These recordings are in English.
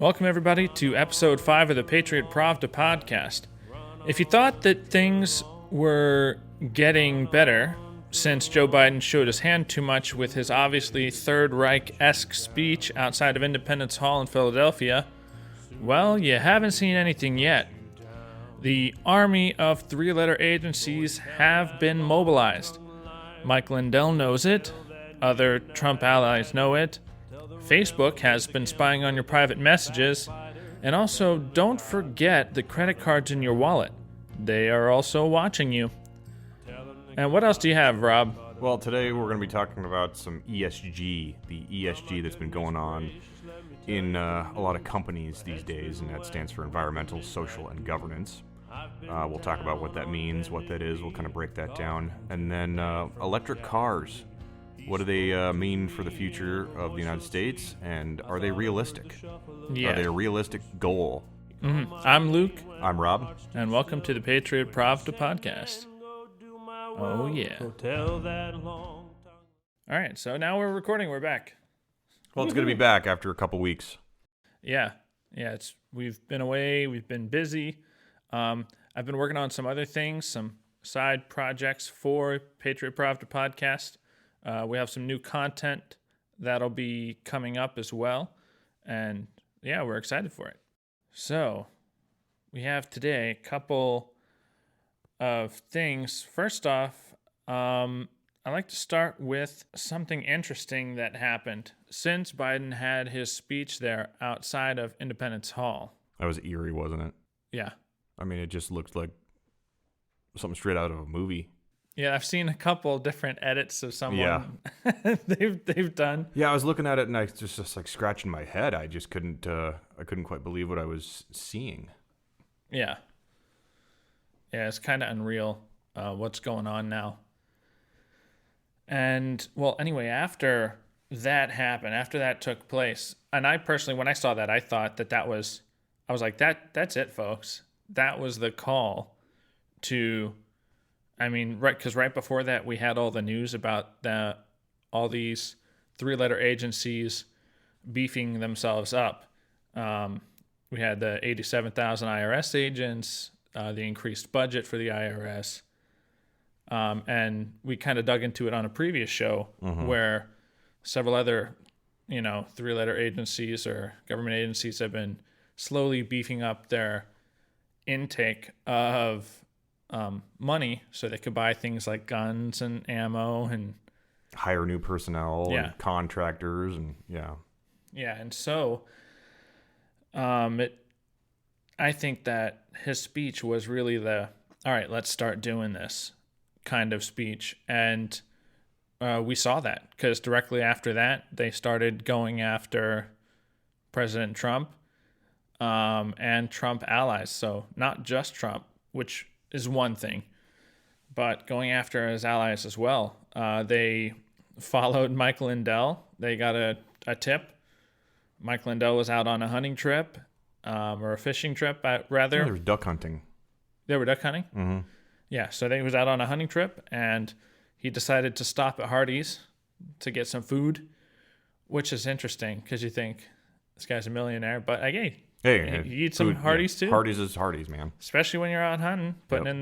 Welcome, everybody, to episode 5 of the Patriot Pravda podcast. If you thought that things were getting better since Joe Biden showed his hand too much with his obviously Third Reich-esque speech outside of Independence Hall in Philadelphia, well, you haven't seen anything yet. The army of three-letter agencies have been mobilized. Mike Lindell knows it. Other Trump allies know it. Facebook has been spying on your private messages. And also, don't forget the credit cards in your wallet. They are also watching you. And what else do you have, Rob? Well, today we're going to be talking about some ESG, the ESG that's been going on in a lot of companies these days, and that stands for environmental, social, and governance. We'll talk about what that means, what that is. We'll kind of break that down. And then electric cars. What do they mean for the future of the United States, and are they realistic? Yeah. Are they a realistic goal? Mm-hmm. I'm Luke. I'm Rob. And welcome to the Patriot Pravda podcast. Oh, yeah. All right, so now we're recording. We're back. Well, it's good to be back after a couple weeks. Yeah. We've been away. We've been busy. I've been working on some other things, some side projects for Patriot Pravda podcast. We have some new content that'll be coming up as well. And yeah, we're excited for it. So we have today a couple of things. First off, I'd like to start with something interesting that happened since Biden had his speech there outside of Independence Hall. That was eerie, wasn't it? Yeah. I mean, it just looked like something straight out of a movie. Yeah, I've seen a couple different edits of someone they've done. Yeah, I was looking at it and I just like scratching my head. I just couldn't quite believe what I was seeing. Yeah, it's kind of unreal what's going on now. And well, anyway, after that happened, after that took place, and I personally, when I saw that, I thought I was like, that's it, folks. That was the call to. I mean, because right before that, we had all the news about all these three-letter agencies beefing themselves up. We had the 87,000 IRS agents, the increased budget for the IRS, and we kind of dug into it on a previous show where several other, three-letter agencies or government agencies have been slowly beefing up their intake of money so they could buy things like guns and ammo and hire new personnel and contractors and and so I think that his speech was really the all right, let's start doing this kind of speech, and we saw that because directly after that they started going after President Trump and Trump allies, so not just Trump, which is one thing, but going after his allies as well. They followed Mike Lindell. They got a tip. Mike Lindell was out on a hunting trip, or a fishing trip, rather. There was duck hunting. They were duck hunting? Mm-hmm. Yeah, so he was out on a hunting trip, and he decided to stop at Hardee's to get some food, which is interesting because you think this guy's a millionaire, but hey, you eat some Hardee's too. Hardee's is Hardee's, man. Especially when you're out hunting, putting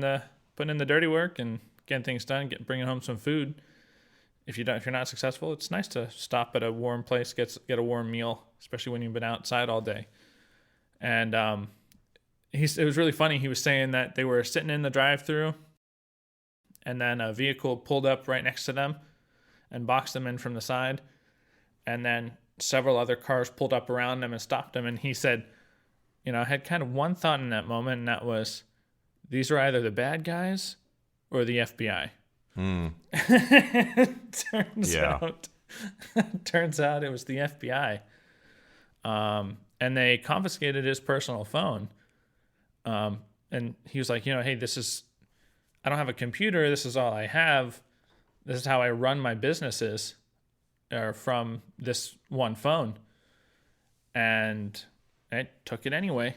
in the dirty work and getting things done, bringing home some food. If you're not successful, it's nice to stop at a warm place, get a warm meal, especially when you've been outside all day. And it was really funny. He was saying that they were sitting in the drive-thru, and then a vehicle pulled up right next to them and boxed them in from the side, and then several other cars pulled up around them and stopped them. And he said, I had kind of one thought in that moment, and that was, these are either the bad guys or the FBI. Turns out it was the FBI. And they confiscated his personal phone. And he was like, hey, I don't have a computer. This is all I have. This is how I run my businesses, or from this one phone. And I took it anyway.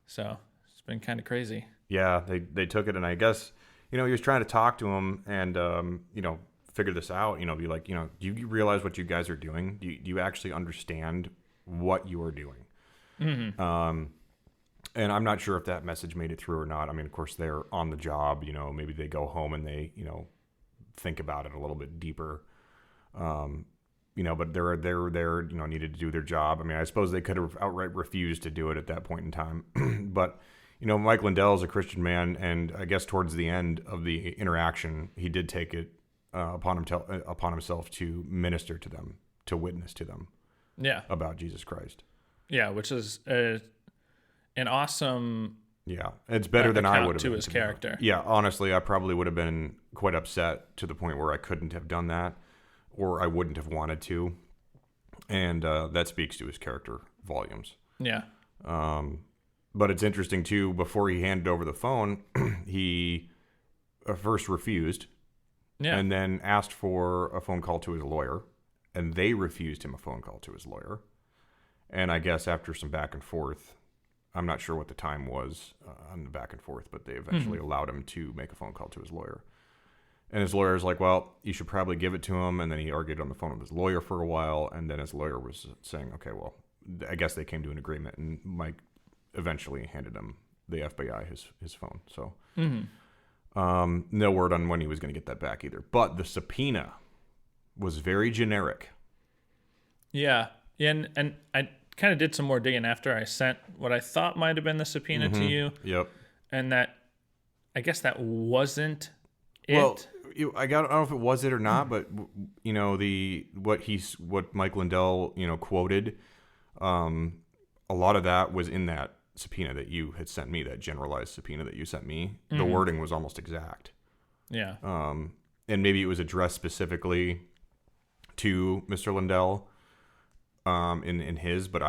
So it's been kind of crazy. Yeah, they took it, and I guess, he was trying to talk to him and, figure this out, be like, do you realize what you guys are doing? Do you actually understand what you are doing. Mm-hmm. And I'm not sure if that message made it through or not. I mean, of course, they're on the job. Maybe they go home and they think about it a little bit deeper. But they're there. Needed to do their job. I mean, I suppose they could have outright refused to do it at that point in time. But Mike Lindell is a Christian man, and I guess towards the end of the interaction, he did take it upon himself to minister to them, to witness to them, about Jesus Christ. Yeah, which is an awesome. Yeah, it's better than I would have to been, his character. Yeah, honestly, I probably would have been quite upset to the point where I couldn't have done that, or I wouldn't have wanted to, and that speaks to his character volumes. Yeah. But it's interesting too. Before he handed over the phone, he first refused, and then asked for a phone call to his lawyer, and they refused him a phone call to his lawyer. And I guess after some back and forth, I'm not sure what the time was on the back and forth, but they eventually allowed him to make a phone call to his lawyer. And his lawyer's like, well, you should probably give it to him. And then he argued on the phone with his lawyer for a while. And then his lawyer was saying, okay, well, I guess they came to an agreement. And Mike eventually handed him, the FBI, his phone. So no word on when he was going to get that back either. But the subpoena was very generic. Yeah. And I kind of did some more digging after I sent what I thought might have been the subpoena to you. Yep. And that, I guess that wasn't it. Well, I don't know if it was it or not, but what Mike Lindell quoted, a lot of that was in that subpoena that you had sent me, that generalized subpoena that you sent me. The wording was almost exact. Yeah. And maybe it was addressed specifically to Mr. Lindell, in his, but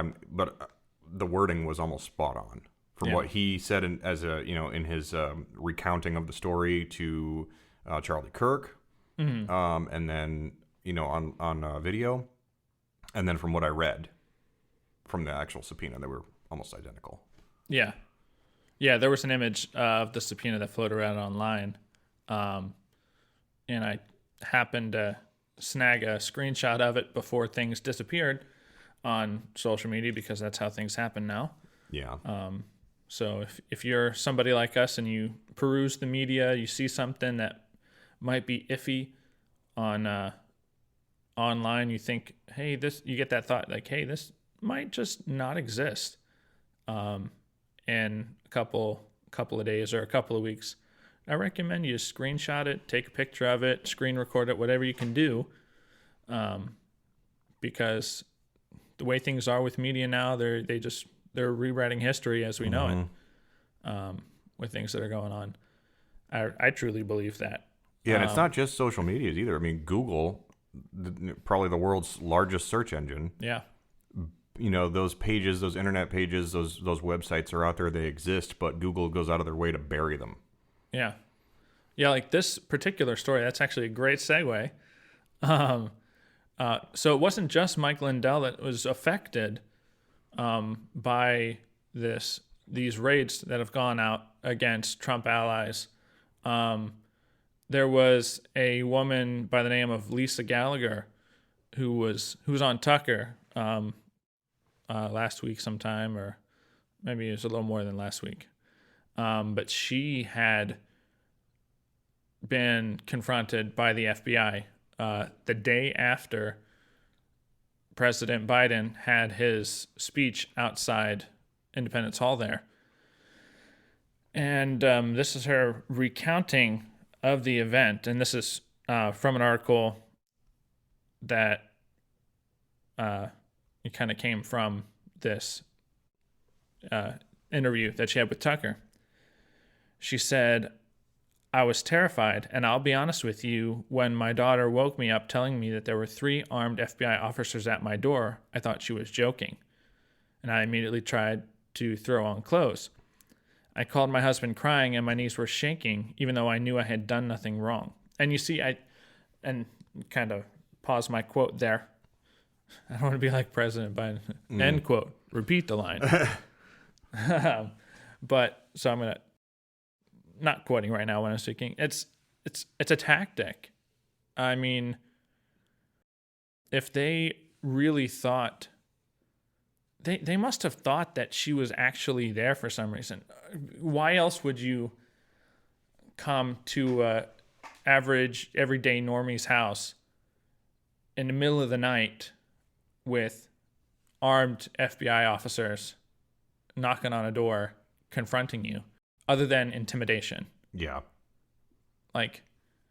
the wording was almost spot on from what he said in his recounting of the story to Charlie Kirk, and then on video, and then from what I read from the actual subpoena, they were almost identical. Yeah, there was an image of the subpoena that floated around online, and I happened to snag a screenshot of it before things disappeared on social media, because that's how things happen now. Yeah. So if you're somebody like us and you peruse the media, you see something that might be iffy on online, you think, hey, you get that thought like, hey, this might just not exist. In a couple of days or a couple of weeks, I recommend you screenshot it, take a picture of it, screen record it, whatever you can do, because the way things are with media now, they're rewriting history as we know it, with things that are going on. I truly believe that. Yeah, and it's not just social medias either. I mean, Google, probably the world's largest search engine. Yeah. Those pages, those internet pages, those websites are out there. They exist, but Google goes out of their way to bury them. Yeah. Yeah, like this particular story, that's actually a great segue. So it wasn't just Mike Lindell that was affected by these raids that have gone out against Trump allies. There was a woman by the name of Lisa Gallagher who was on Tucker last week sometime, or maybe it was a little more than last week. But she had been confronted by the FBI the day after President Biden had his speech outside Independence Hall there. And this is her recounting of the event. And this is from an article that it kind of came from this interview that she had with Tucker. She said, I was terrified, and I'll be honest with you, when my daughter woke me up telling me that there were 3 armed FBI officers at my door, I thought she was joking, and I immediately tried to throw on clothes. I called my husband crying, and my knees were shaking, even though I knew I had done nothing wrong. And you see, and kind of pause my quote there. I don't want to be like President Biden. End quote. Repeat the line. But, so I'm going to, not quoting right now when I'm speaking. It's a tactic. I mean, if they really thought they must have thought that she was actually there for some reason. Why else would you come to a average everyday normie's house in the middle of the night with armed FBI officers knocking on a door, confronting you, other than intimidation? Yeah. Like,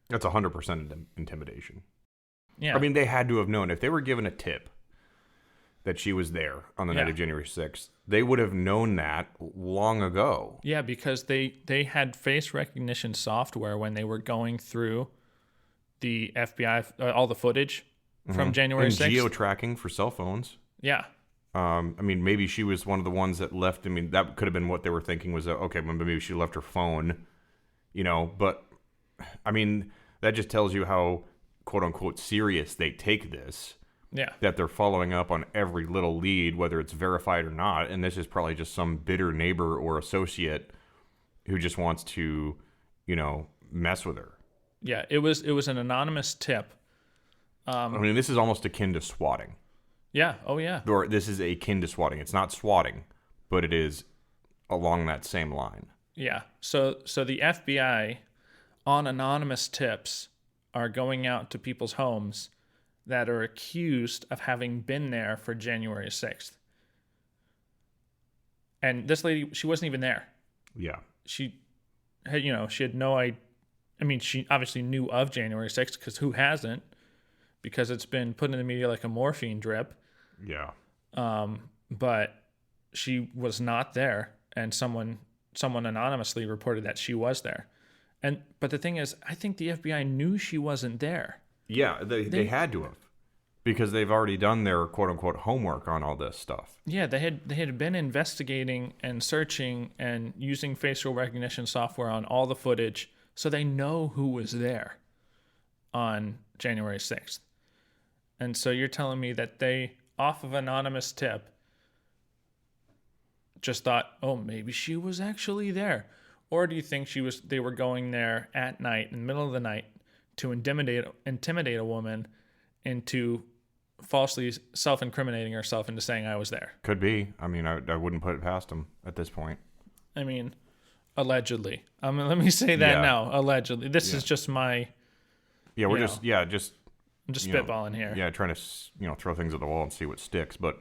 That's 100% intimidation. yeah. I mean, they had to have known. If they were given a tip that she was there on the night of January 6th, they would have known that long ago. Yeah, because they had face recognition software when they were going through the FBI, all the footage from January And 6th. geo-tracking for cell phones. Yeah. I mean, maybe she was one of the ones that left. I mean, that could have been what they were thinking was, okay, well, maybe she left her phone, but, I mean, that just tells you how, quote-unquote, serious they take this. Yeah. That they're following up on every little lead, whether it's verified or not. And this is probably just some bitter neighbor or associate who just wants to, mess with her. Yeah, it was an anonymous tip. I mean, this is almost akin to swatting. Yeah. Oh, yeah. Or this is akin to swatting. It's not swatting, but it is along that same line. Yeah. So the FBI on anonymous tips are going out to people's homes that are accused of having been there for January 6th. And this lady, she wasn't even there. Yeah. She had no idea. I mean, she obviously knew of January 6th, because who hasn't? Because it's been put in the media like a morphine drip. Yeah. But she was not there, and someone anonymously reported that she was there. But the thing is, I think the FBI knew she wasn't there. Yeah, they had to have, because they've already done their quote-unquote homework on all this stuff. Yeah, they had been investigating and searching and using facial recognition software on all the footage, so they know who was there on January 6th. And so you're telling me that they, off of anonymous tip, just thought, oh, maybe she was actually there? Or do you think they were going there at night, in the middle of the night, to intimidate a woman into falsely self-incriminating herself into saying I was there? Could be. I mean, I wouldn't put it past them at this point. I mean, allegedly. Let me say that now. Allegedly. This is just my... Yeah, we're I'm just spitballing here. Yeah, trying to, throw things at the wall and see what sticks. But,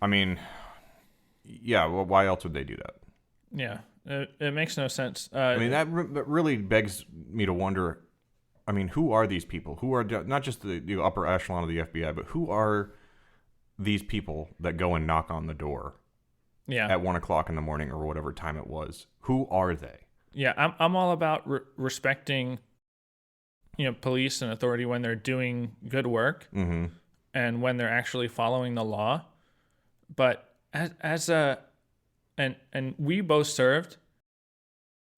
I mean, yeah, well, why else would they do that? Yeah, it makes no sense. I mean, that really begs me to wonder, I mean, who are these people? Who are, not just the upper echelon of the FBI, but who are these people that go and knock on the door at 1 o'clock in the morning or whatever time it was? Who are they? Yeah, I'm all about respecting, police and authority when they're doing good work and when they're actually following the law. But and we both served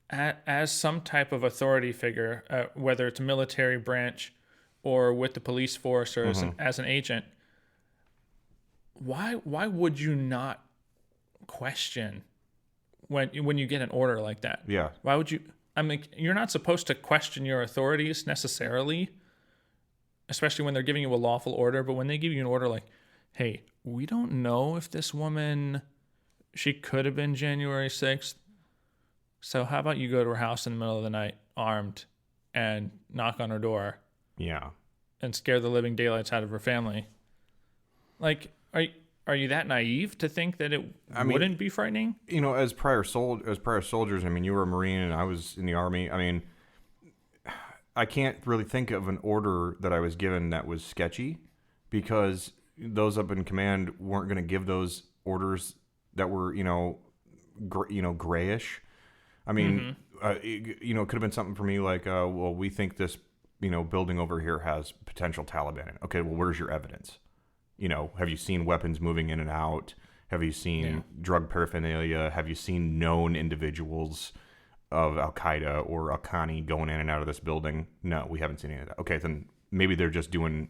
as some type of authority figure, whether it's a military branch or with the police force or as an agent. Why would you not question when you get an order like that? Yeah. Why would you? I mean, you're not supposed to question your authorities necessarily, especially when they're giving you a lawful order. But when they give you an order like, hey, we don't know if this woman, she could have been January 6th. So how about you go to her house in the middle of the night armed and knock on her door? Yeah. And scare the living daylights out of her family. Like, are you that naive to think that it wouldn't be frightening? As prior soldiers, I mean, you were a Marine and I was in the Army. I mean, I can't really think of an order that I was given that was sketchy, because those up in command weren't going to give those orders that were, grayish. I mean, it could have been something for me like, well, we think this, building over here has potential Taliban in it. Okay, well, where's your evidence? Have you seen weapons moving in and out? Have you seen drug paraphernalia? Have you seen known individuals of Al-Qaeda or Al-Khani going in and out of this building? No, we haven't seen any of that. Okay, then maybe they're just doing,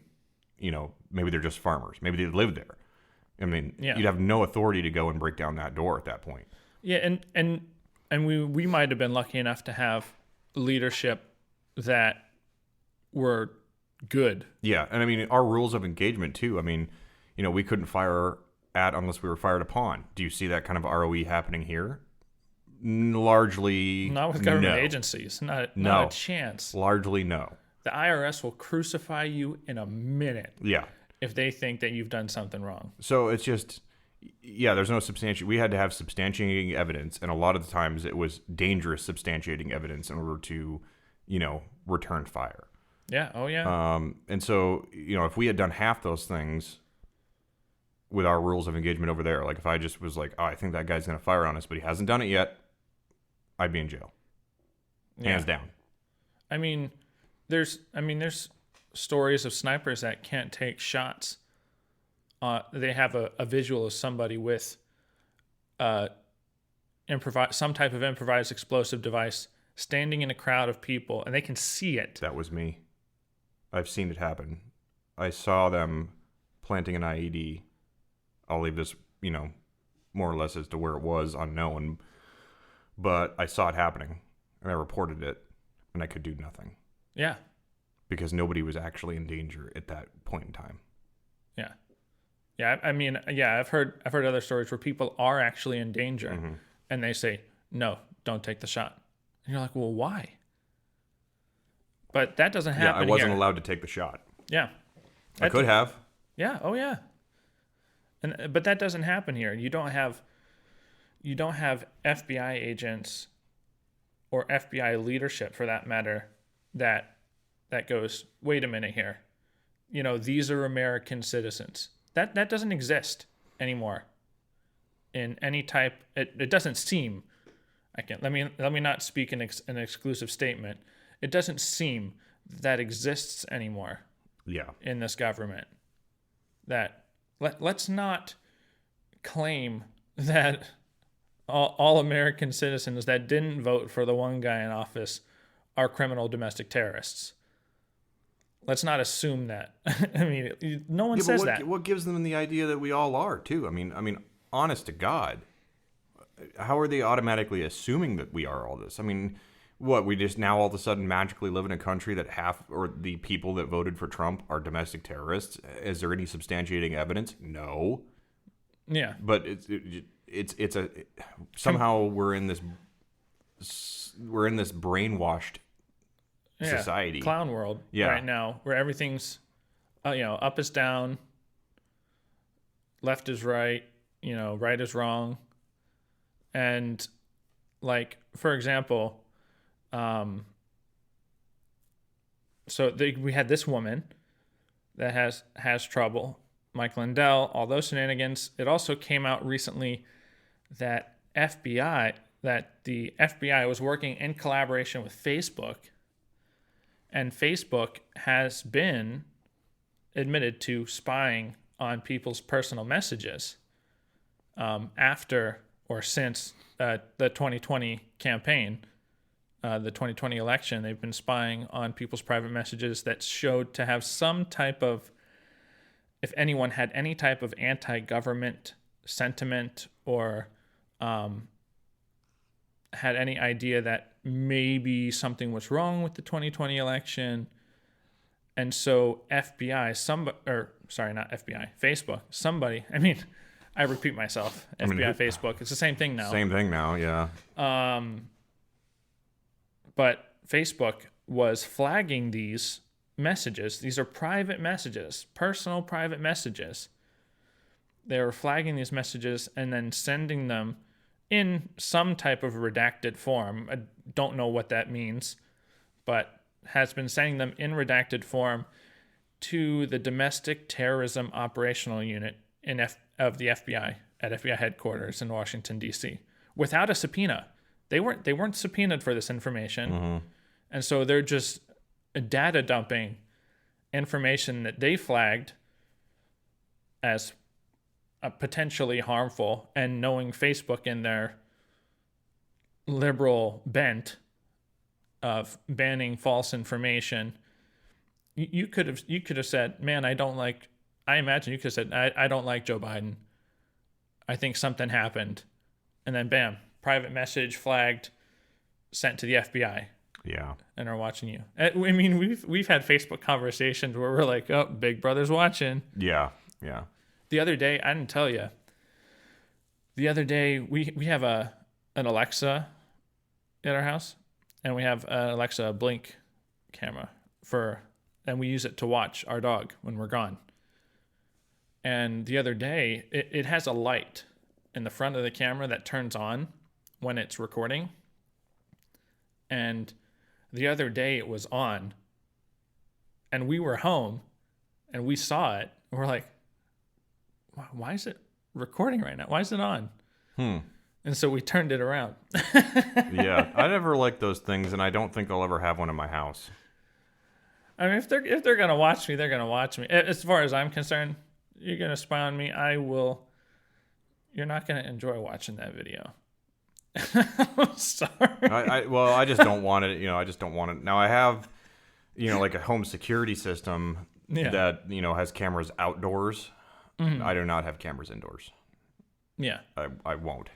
maybe they're just farmers. Maybe they live there. I mean, you'd have no authority to go and break down that door at that point. Yeah, and we might have been lucky enough to have leadership that were good. Yeah, and I mean, our rules of engagement too. I mean, we couldn't fire at unless we were fired upon. Do you see that kind of ROE happening here? Largely, not with government no. agencies. Not No. a chance. Largely, no. The IRS will crucify you in a minute Yeah. if they think that you've done something wrong. So it's just, yeah, there's no substantiating. We had to have substantiating evidence, and a lot of the times it was dangerous substantiating evidence in order to, return fire. Yeah. Oh, yeah. And so, if we had done half those things with our rules of engagement over there, like if I just was like, oh, I think that guy's going to fire on us, but he hasn't done it yet, I'd be in jail. Hands down. I mean, there's stories of snipers that can't take shots. They have a visual of somebody with some type of improvised explosive device standing in a crowd of people, and they can see it. That was me. I've seen it happen. I saw them planting an IED. I'll leave this, more or less as to where it was unknown. But I saw it happening, and I reported it, and I could do nothing. Yeah. Because nobody was actually in danger at that point in time. Yeah. Yeah, I mean, yeah, I've heard other stories where people are actually in danger, and they say, no, don't take the shot. And you're like, well, why? But that doesn't happen Yeah, I wasn't here. allowed to take the shot. Yeah. I could have. Yeah, oh yeah. But that doesn't happen here. You don't have FBI agents or FBI leadership, for that matter, that goes, wait a minute here. These are American citizens. That doesn't exist anymore in any type. It doesn't seem. Let me not speak an exclusive statement. It doesn't seem that exists anymore. Yeah. In this government. That let's not claim that all American citizens that didn't vote for the one guy in office are criminal domestic terrorists. Let's not assume that. I mean, no one says that. What gives them the idea that we all are, too? I mean, honest to God, how are they automatically assuming that we are all this? I mean, what, we just now all of a sudden magically live in a country that half or the people that voted for Trump are domestic terrorists? Is there any substantiating evidence? No. Yeah. But it's somehow we're in this brainwashed society, clown world right now, where everything's up is down, left is right, right is wrong. And like, for example, we had this woman that has trouble, Mike Lindell, all those shenanigans. It also came out recently that the FBI was working in collaboration with Facebook, and Facebook has been admitted to spying on people's personal messages after or since the 2020 campaign, the 2020 election. They've been spying on people's private messages that showed to have some type of, if anyone had any type of anti-government sentiment or had any idea that maybe something was wrong with the 2020 election. And so Facebook, I repeat myself, FBI, Facebook, it's the same thing now. Same thing now, yeah. But Facebook was flagging these messages. These are private messages, personal private messages. They were flagging these messages and then sending them in some type of redacted form. I don't know what that means, but has been sending them in redacted form to the Domestic Terrorism Operational Unit of the FBI at FBI headquarters in Washington, D.C. without a subpoena. They weren't subpoenaed for this information. And so they're just data dumping information that they flagged as potentially harmful, and knowing Facebook in their liberal bent of banning false information, you could have said, man, I imagine you could have said, I don't like Joe Biden. I think something happened. And then bam, private message flagged, sent to the FBI. Yeah. And are watching you. I mean, we've had Facebook conversations where we're like, oh, Big Brother's watching. Yeah. Yeah. The other day, I didn't tell you, the other day we have an Alexa at our house, and we have an Alexa Blink camera and we use it to watch our dog when we're gone. And the other day, it has a light in the front of the camera that turns on when it's recording. And the other day it was on, and we were home, and we saw it, and we're like, why is it recording right now? Why is it on? And so we turned it around. Yeah, I never liked those things, and I don't think I'll ever have one in my house. I mean, if they're gonna watch me, they're gonna watch me. As far as I'm concerned, you're gonna spy on me, I will. You're not gonna enjoy watching that video. I'm sorry. I just don't want it. I just don't want it. Now I have, like a home security system that has cameras outdoors. Mm-hmm. I do not have cameras indoors. Yeah. I won't.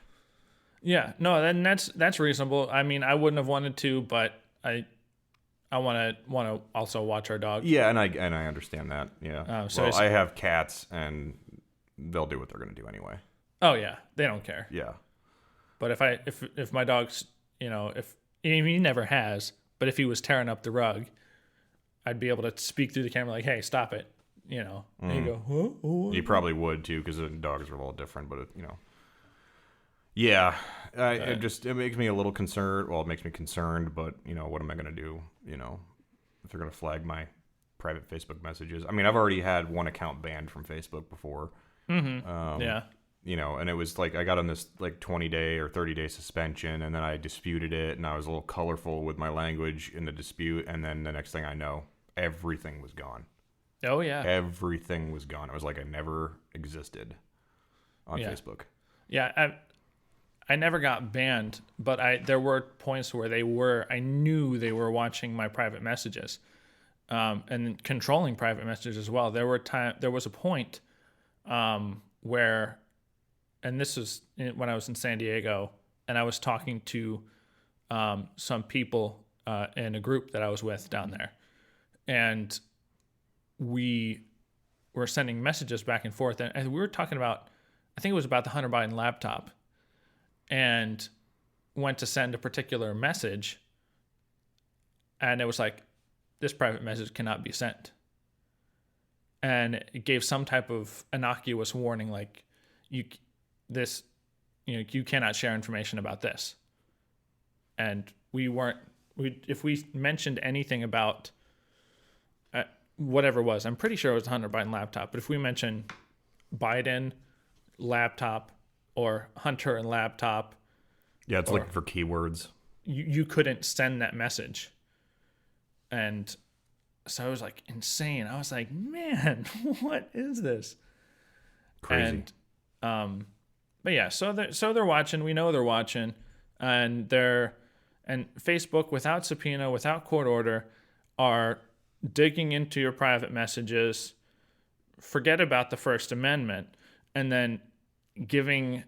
Yeah. No, then that's reasonable. I mean, I wouldn't have wanted to, but I want to also watch our dog. Yeah, and I understand that. Yeah. So I have cats, and they'll do what they're going to do anyway. Oh yeah, they don't care. Yeah. But if my dog's, if he never has, but if he was tearing up the rug, I'd be able to speak through the camera like, "Hey, stop it." And you go, "Huh? Oh, you probably would too, because dogs are a little different. But yeah, it makes me a little concerned. Well, it makes me concerned, but what am I gonna do? If they're gonna flag my private Facebook messages. I mean, I've already had one account banned from Facebook before. Mm-hmm. Yeah. And it was like I got on this like 20-day or 30-day suspension, and then I disputed it, and I was a little colorful with my language in the dispute, and then the next thing I know, everything was gone. Oh yeah. Everything was gone. It was like I never existed on Facebook. Yeah, I never got banned, but there were points where I knew they were watching my private messages, and controlling private messages as well. There was a point where, and this was when I was in San Diego, and I was talking to some people in a group that I was with down there, and we were sending messages back and forth, and we were talking about, I think it was about the Hunter Biden laptop, and went to send a particular message, and it was like, this private message cannot be sent, and it gave some type of innocuous warning like, you cannot share information about this. And if we mentioned anything about whatever it was, I'm pretty sure it was the Hunter Biden laptop, but if we mentioned Biden laptop or Hunter and laptop, yeah, it's looking for keywords. You couldn't send that message. And so it was like insane. I was like, man, what is this? Crazy. And but yeah, so they're watching. We know they're watching, and Facebook, without subpoena, without court order, are digging into your private messages. Forget about the First Amendment, and then giving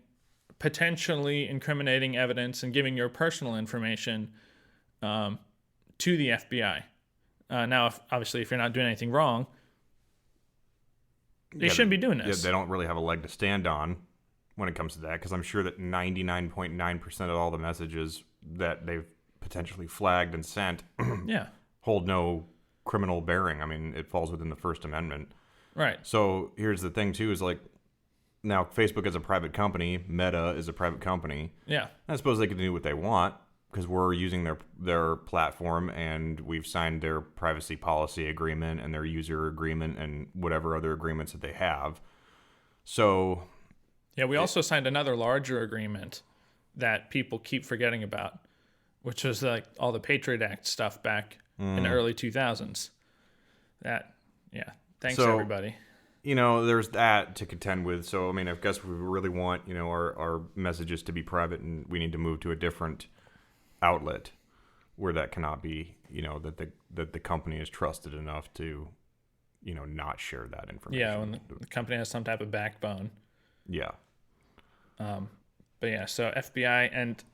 potentially incriminating evidence and giving your personal information to the FBI. Now, obviously, if you're not doing anything wrong, they shouldn't be doing this. Yeah, they don't really have a leg to stand on when it comes to that, because I'm sure that 99.9% of all the messages that they've potentially flagged and sent hold no criminal bearing. I mean, it falls within the First Amendment. Right. So here's the thing, too, is like, now Facebook is a private company, Meta is a private company. Yeah. I suppose they can do what they want, because we're using their platform, and we've signed their privacy policy agreement and their user agreement and whatever other agreements that they have. So yeah, we also signed another larger agreement that people keep forgetting about, which was like all the Patriot Act stuff back in the early 2000s. Thanks everybody. There's that to contend with. So, I mean, I guess we really want, our messages to be private, and we need to move to a different outlet where that cannot be, that the company is trusted enough to, not share that information. Yeah, when the company has some type of backbone. Yeah. But yeah, so FBI, and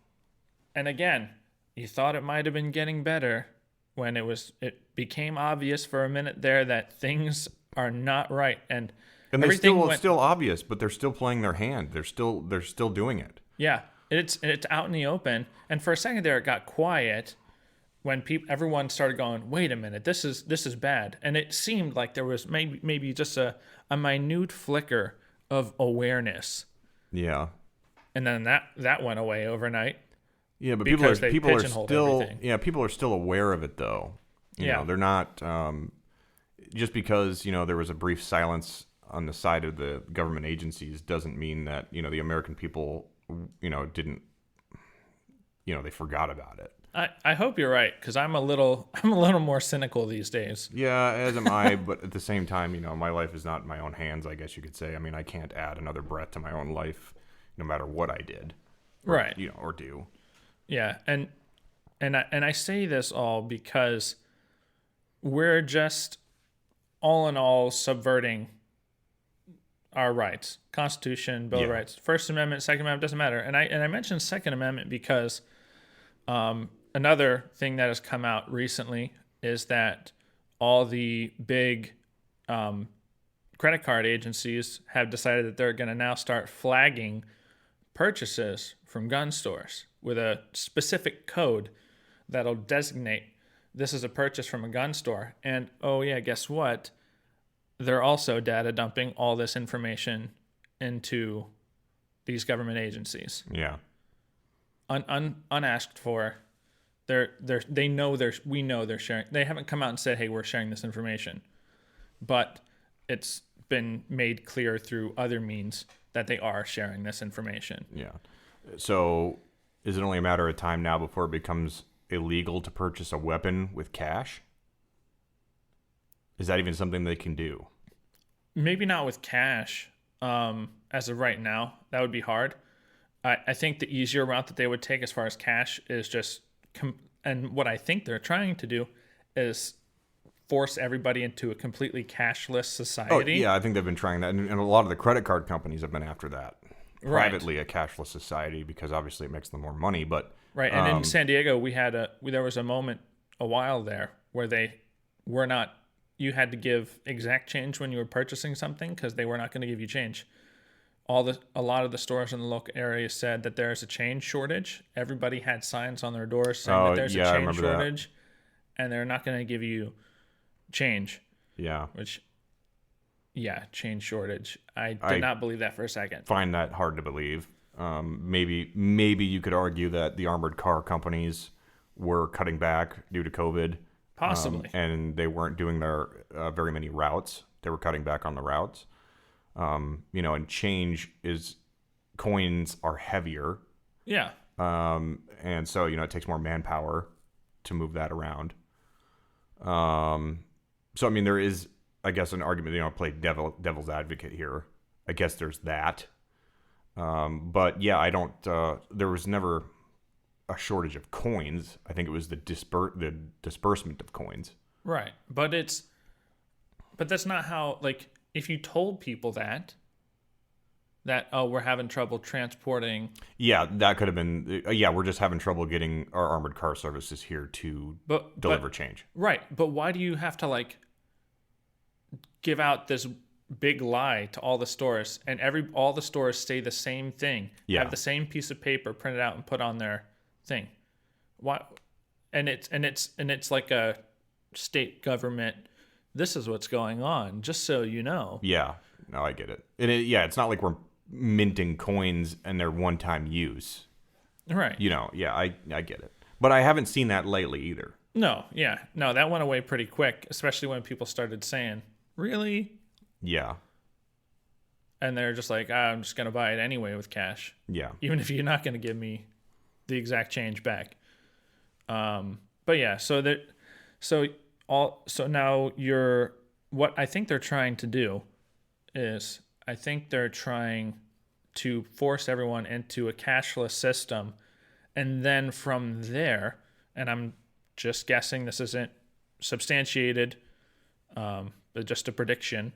again, you thought it might have been getting better when it became obvious for a minute there that things are not right. And And they Everything it's went, still obvious, but they're still playing their hand. They're still doing it. yeah, it's out in the open. And for a second there, it got quiet when everyone started going, wait a minute, this is bad. And it seemed like there was maybe just a minute flicker of awareness. Yeah. And then that went away overnight. Yeah, but Because they people are pigeonholed still everything. people are still aware of it though. You know, they're not just because, there was a brief silence on the side of the government agencies doesn't mean that, the American people, didn't, they forgot about it. I hope you're right, because I'm a little more cynical these days. Yeah, as am I, but at the same time, my life is not in my own hands, I guess you could say. I mean, I can't add another breath to my own life no matter what I did. Right. Or do. Yeah, and I say this all because we're just all in all subverting our rights. Constitution, Bill of Rights, First Amendment, Second Amendment, doesn't matter. And I mentioned Second Amendment because another thing that has come out recently is that all the big credit card agencies have decided that they're going to now start flagging purchases from gun stores with a specific code that'll designate this is a purchase from a gun store. And oh yeah, guess what? They're also data dumping all this information into these government agencies. Yeah. Unasked for. We know they're sharing. They haven't come out and said, "Hey, we're sharing this information," but it's been made clear through other means that they are sharing this information. Yeah. So, is it only a matter of time now before it becomes illegal to purchase a weapon with cash? Is that even something they can do? Maybe not with cash. As of right now, that would be hard. I think the easier route that they would take as far as cash is just, and what I think they're trying to do is force everybody into a completely cashless society. Oh, yeah, I think they've been trying that. And a lot of the credit card companies have been after that. Privately, a cashless society, because obviously it makes them more money. But right, and in San Diego, there was a moment a while there where they were not. You had to give exact change when you were purchasing something because they were not going to give you change. A lot of the stores in the local area said that there's a change shortage. Everybody had signs on their doors saying that there's a change shortage, and they're not going to give you change. Yeah. Change shortage. I did not believe that for a second. Find that hard to believe. Maybe you could argue that the armored car companies were cutting back due to COVID. Possibly. And they weren't doing their very many routes. They were cutting back on the routes. And coins are heavier. Yeah. And so, it takes more manpower to move that around. So, I mean, there is, I guess, an argument, play devil's advocate here. I guess there's that. But yeah, I don't, there was never a shortage of coins. I think it was the disbursement of coins. Right. But that's not how, like, if you told people that, we're having trouble transporting. Yeah, that could have been, we're just having trouble getting our armored car services here to deliver change. Right. But why do you have to, like, give out this big lie to all the stores, and all the stores say the same thing, have the same piece of paper printed out and put on their thing? Why? And it's like a state government, this is what's going on, just so you know. Yeah, no, I get it. And it's not like we're minting coins and they're one-time use. Right. I get it. But I haven't seen that lately either. No, that went away pretty quick, especially when people started saying, really? Yeah. And they're just like, I'm just going to buy it anyway with cash. Yeah. Even if you're not going to give me the exact change back. But yeah, so now what I think they're trying to do is, I think they're trying to force everyone into a cashless system. And then from there, and I'm just guessing, this isn't substantiated, but just a prediction,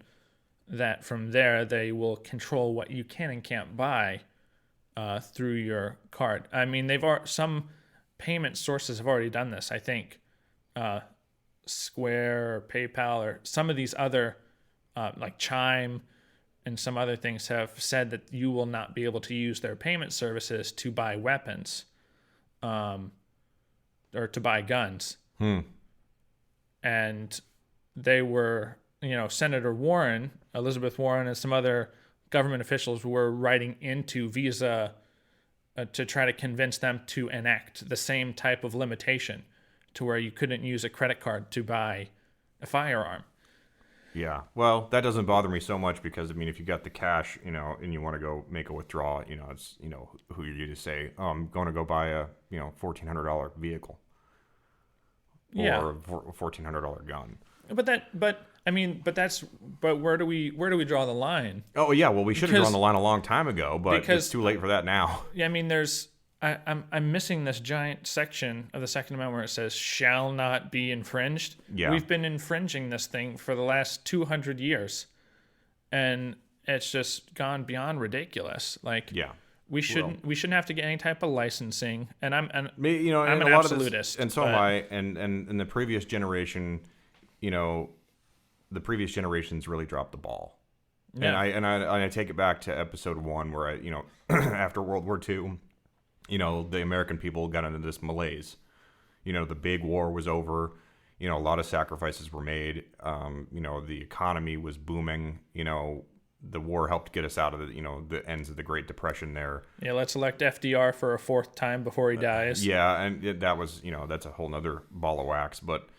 that from there they will control what you can and can't buy through your card. I mean, some payment sources have already done this. I think Square or PayPal or some of these other like Chime and some other things have said that you will not be able to use their payment services to buy weapons, or to buy guns. And they were, Senator Warren, Elizabeth Warren, and some other government officials were writing into Visa to try to convince them to enact the same type of limitation to where you couldn't use a credit card to buy a firearm. Yeah. Well, that doesn't bother me so much because, I mean, if you got the cash, and you want to go make a withdrawal, it's, who are you to say, oh, I'm going to go buy a, $1,400 vehicle or a $1,400 gun. But where do we draw the line? Oh yeah, well we should have drawn the line a long time ago, but it's too late for that now. Yeah, I mean, I'm missing this giant section of the Second Amendment where it says shall not be infringed. Yeah. We've been infringing this thing for the last 200 years, and it's just gone beyond ridiculous. Like, yeah. We shouldn't have to get any type of licensing, and I'm an absolutist, absolutist, and so am I. And in the previous generation, the previous generations really dropped the ball. Yeah. And I take it back to episode 1 where after World War II, the American people got into this malaise. The big war was over. A lot of sacrifices were made. The economy was booming. The war helped get us out of the ends of the Great Depression there. Yeah, let's elect FDR for a 4th time before he dies. Yeah, and that was, that's a whole nother ball of wax. But,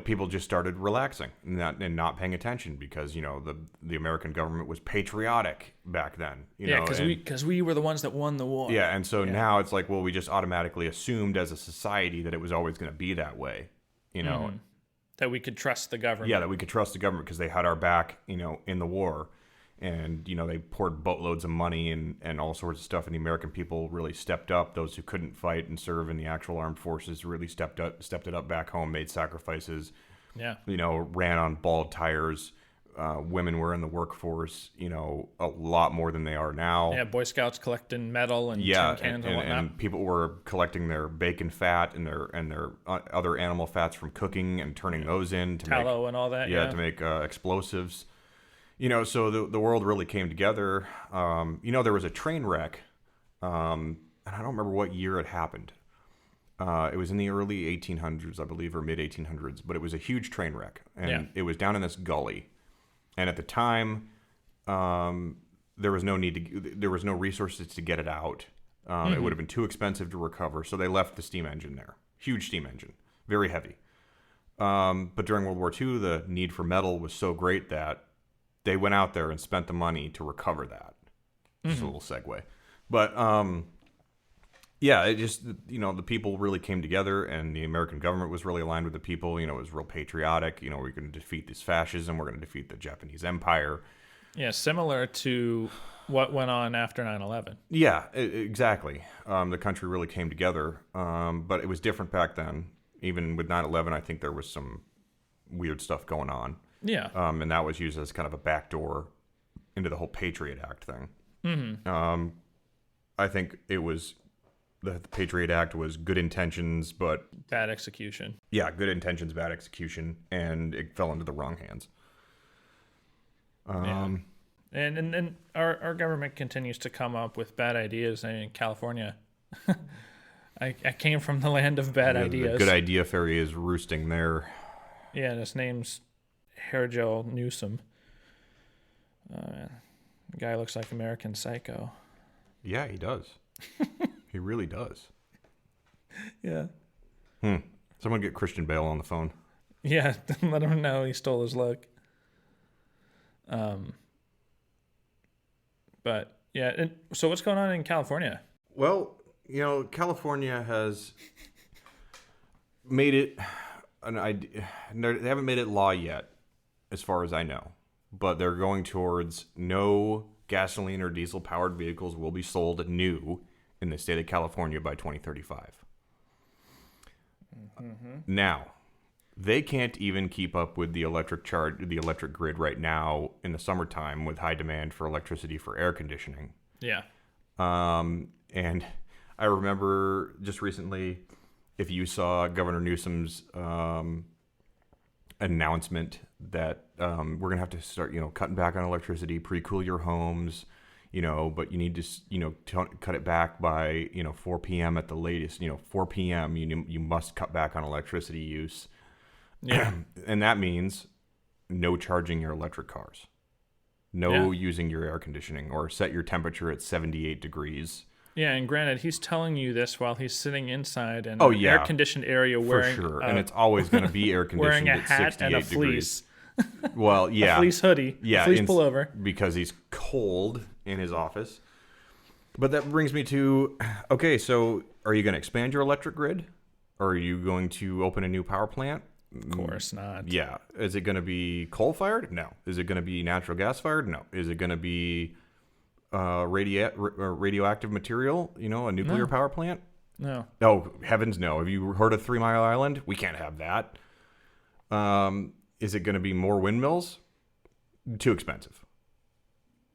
people just started relaxing and not paying attention because, the American government was patriotic back then. Because we were the ones that won the war. Yeah, and so now it's like, well, we just automatically assumed as a society that it was always going to be that way, Mm-hmm. That we could trust the government. Yeah, that we could trust the government because they had our back, in the war. And, they poured boatloads of money and all sorts of stuff. And the American people really stepped up. Those who couldn't fight and serve in the actual armed forces really stepped it up back home, made sacrifices. Yeah. Ran on bald tires. Women were in the workforce, a lot more than they are now. Yeah, Boy Scouts collecting metal and tin cans and whatnot. And people were collecting their bacon fat and their other animal fats from cooking and turning those in to tallow make, and all that. Yeah, to make explosives. So the world really came together. There was a train wreck, and I don't remember what year it happened. It was in the early 1800s, I believe, or mid 1800s, but it was a huge train wreck, and it was down in this gully. And at the time, there was no resources to get it out. It would have been too expensive to recover, so they left the steam engine there. Huge steam engine, very heavy. But during World War II, the need for metal was so great that they went out there and spent the money to recover that. Just a little segue. But, it just, the people really came together, and the American government was really aligned with the people. It was real patriotic. We're going to defeat this fascism. We're going to defeat the Japanese Empire. Yeah, similar to what went on after 9/11. Yeah, exactly. The country really came together, but it was different back then. Even with 9/11, I think there was some weird stuff going on. Yeah. And that was used as kind of a backdoor into the whole Patriot Act thing. Mm-hmm. I think it was... The Patriot Act was good intentions, but... Bad execution. Yeah, good intentions, bad execution, and it fell into the wrong hands. And our government continues to come up with bad ideas. In California, I came from the land of bad ideas. The good idea fairy is roosting there. Yeah, and his name's Hairgel Newsom. The guy looks like American Psycho. Yeah, he does. He really does. Yeah. Someone get Christian Bale on the phone. Yeah, let him know he stole his look. But yeah, so what's going on in California? Well, California has made it an idea. They haven't made it law yet, as far as I know, but they're going towards no gasoline or diesel powered vehicles will be sold new in the state of California by 2035. Mm-hmm. Now, they can't even keep up with the electric grid right now in the summertime with high demand for electricity for air conditioning. Yeah. And I remember just recently, if you saw Governor Newsom's announcement that we're going to have to start, cutting back on electricity, pre-cool your homes, but you need to, cut it back by, 4 p.m. at the latest, 4 p.m. You must cut back on electricity use. Yeah. And that means no charging your electric cars, no using your air conditioning, or set your temperature at 78 degrees. Yeah, and granted, he's telling you this while he's sitting inside in Oh, an yeah. air-conditioned area wearing... For sure, and it's always going to be air conditioned wearing a at hat 68 and a degrees. fleece. Well, yeah. A fleece hoodie. Yeah. A fleece pullover. Because he's cold in his office. But that brings me to, okay, so are you going to expand your electric grid? Or are you going to open a new power plant? Of course not. Yeah. Is it going to be coal-fired? No. Is it going to be natural gas-fired? No. Is it going to be radioactive material, a nuclear power plant? No. Oh, heavens no. Have you heard of 3 Mile Island? We can't have that. Is it going to be more windmills? Too expensive.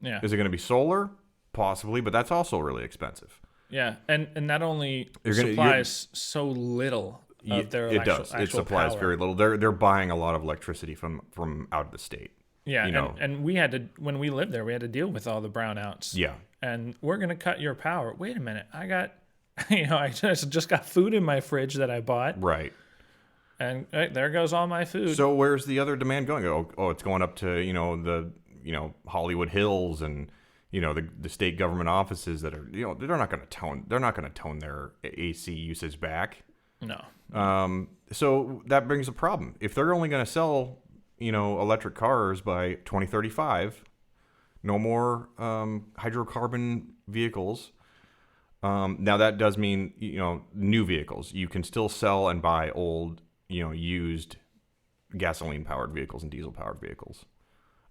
Yeah. Is it going to be solar? Possibly, but that's also really expensive. Yeah, and not only supplies so little of their it does. actual It supplies power. very little. They're buying a lot of electricity from out of the state. Yeah, and we had to, when we lived there, we had to deal with all the brownouts. Yeah. And we're going to cut your power. Wait a minute. I got, I just got food in my fridge that I bought. Right. And there goes all my food. So where's the other demand going? Oh, it's going up to, the, Hollywood Hills and, the state government offices that are, they're not going to tone their AC usage back. No. So that brings a problem. If they're only going to sell, electric cars by 2035, no more hydrocarbon vehicles. Now that does mean, new vehicles. You can still sell and buy old, used gasoline-powered vehicles and diesel-powered vehicles.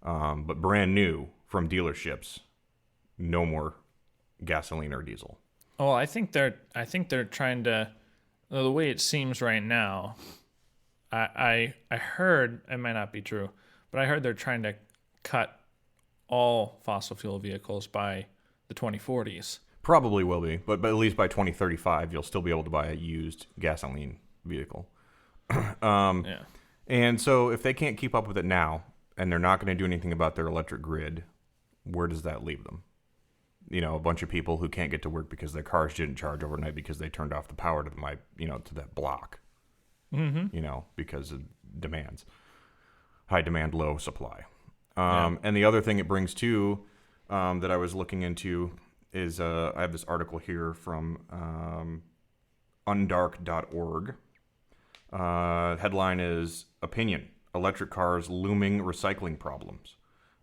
But brand new from dealerships, no more gasoline or diesel. Well, I think they're trying to, the way it seems right now, I heard, it might not be true, but I heard they're trying to cut all fossil fuel vehicles by the 2040s. Probably will be, but at least by 2035, you'll still be able to buy a used gasoline vehicle. Yeah. And so if they can't keep up with it now, and they're not going to do anything about their electric grid, where does that leave them? A bunch of people who can't get to work because their cars didn't charge overnight because they turned off the power to to that block. Mm-hmm. Because of demands. High demand, low supply. And the other thing it brings to that I was looking into is I have this article here from undark.org. Headline is Opinion: Electric Cars Looming Recycling Problems.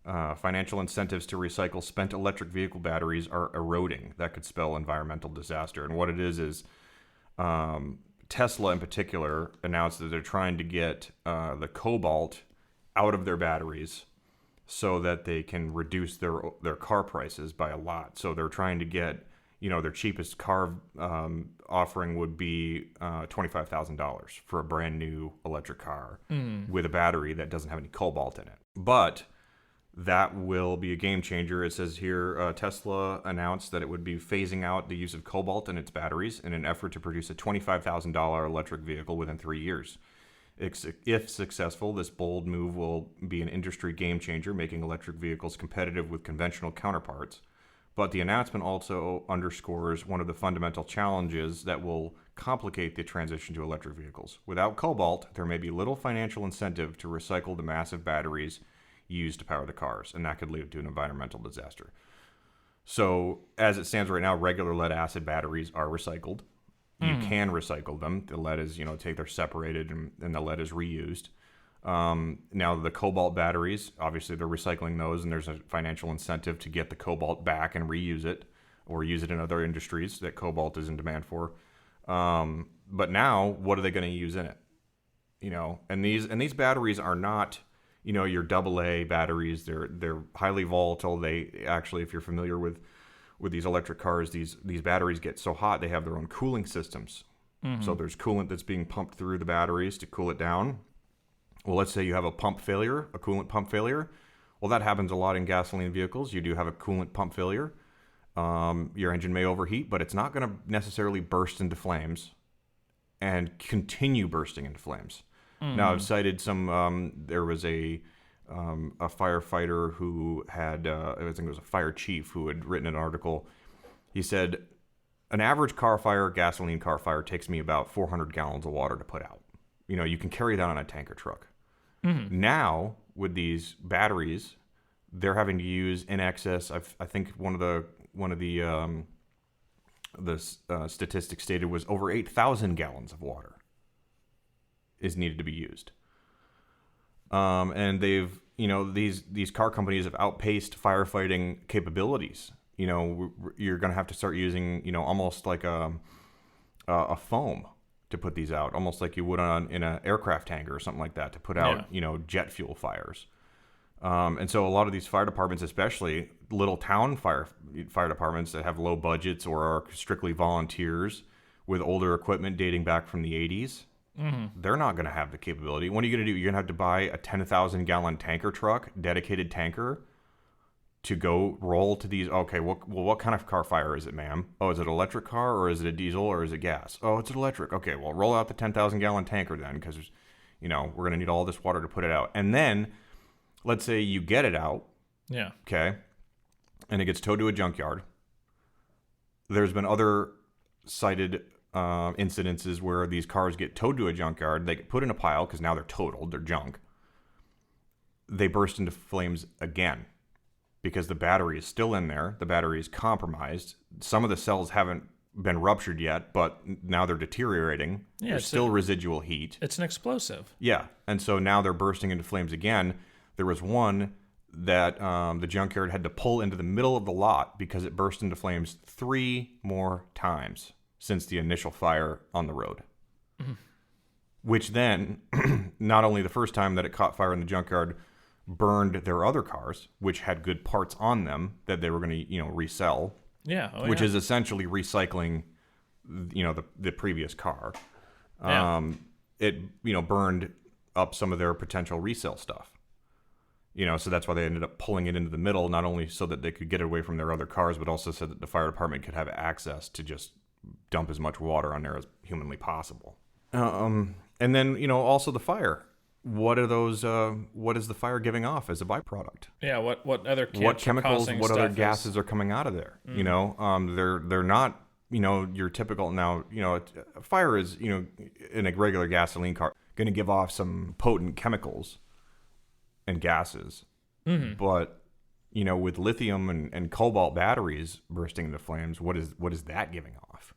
Financial incentives to recycle spent electric vehicle batteries are eroding. That could spell environmental disaster. And what it is Tesla in particular announced that they're trying to get the cobalt out of their batteries so that they can reduce their car prices by a lot. So they're trying to get, their cheapest car offering would be $25,000 for a brand new electric car with a battery that doesn't have any cobalt in it. But that will be a game changer. It says here, Tesla announced that it would be phasing out the use of cobalt in its batteries in an effort to produce a $25,000 electric vehicle within 3 years. If successful, this bold move will be an industry game changer, making electric vehicles competitive with conventional counterparts. But the announcement also underscores one of the fundamental challenges that will complicate the transition to electric vehicles. Without cobalt, there may be little financial incentive to recycle the massive batteries used to power the cars, and that could lead to an environmental disaster. So, as it stands right now, regular lead acid batteries are recycled. You can recycle them. The lead is, they're separated and the lead is reused. Now, the cobalt batteries, obviously they're recycling those, and there's a financial incentive to get the cobalt back and reuse it or use it in other industries that cobalt is in demand for. But now, what are they going to use in it? And these batteries are not, your AA batteries. They're highly volatile. They actually, if you're familiar with these electric cars, these batteries get so hot they have their own cooling systems. Mm-hmm. So there's coolant that's being pumped through the batteries to cool it down. Well, let's say you have a coolant pump failure. Well, that happens a lot in gasoline vehicles. You do have a coolant pump failure. Your engine may overheat, but it's not going to necessarily burst into flames and continue bursting into flames. Now, I've cited some. There was a firefighter who had, I think it was a fire chief who had written an article. He said, an average gasoline car fire takes me about 400 gallons of water to put out. You can carry that on a tanker truck. Now, with these batteries, they're having to use in excess. I think one of the statistics stated was over 8,000 gallons of water is needed to be used. And they've, these car companies have outpaced firefighting capabilities. You're going to have to start using, almost like a foam to put these out, almost like you would in an aircraft hangar or something like that to put out, jet fuel fires. And so a lot of these fire departments, especially little town fire departments that have low budgets or are strictly volunteers with older equipment dating back from the 80s, they're not going to have the capability. What are you going to do? You're going to have to buy a 10,000 gallon tanker truck, dedicated tanker, to go roll to these. Okay, what kind of car fire is it, ma'am? Oh, is it an electric car or is it a diesel or is it gas? Oh, it's an electric. Okay, well, roll out the 10,000 gallon tanker then, because we're going to need all this water to put it out. And then let's say you get it out. Yeah. Okay. And it gets towed to a junkyard. There's been other cited incidences where these cars get towed to a junkyard. They get put in a pile because now they're totaled. They're junk. They burst into flames again because the battery is still in there. The battery is compromised. Some of the cells haven't been ruptured yet, but now they're deteriorating. Yeah, There's still residual heat. It's an explosive. Yeah. And so now they're bursting into flames again. There was one that the junkyard had to pull into the middle of the lot because it burst into flames 3 more times since the initial fire on the road. Which then, not only the first time that it caught fire in the junkyard, burned their other cars, which had good parts on them that they were going to, resell. Yeah. Which is essentially recycling, the previous car. It, burned up some of their potential resale stuff. So that's why they ended up pulling it into the middle, not only so that they could get away from their other cars, but also so that the fire department could have access to just dump as much water on there as humanly possible. And then, also the fire. What are those? What is the fire giving off as a byproduct? Yeah. What other chemicals? What other gases are coming out of there? They're not. Your typical now. Fire is in a regular gasoline car going to give off some potent chemicals and gases, but with lithium and cobalt batteries bursting into flames, what is that giving off?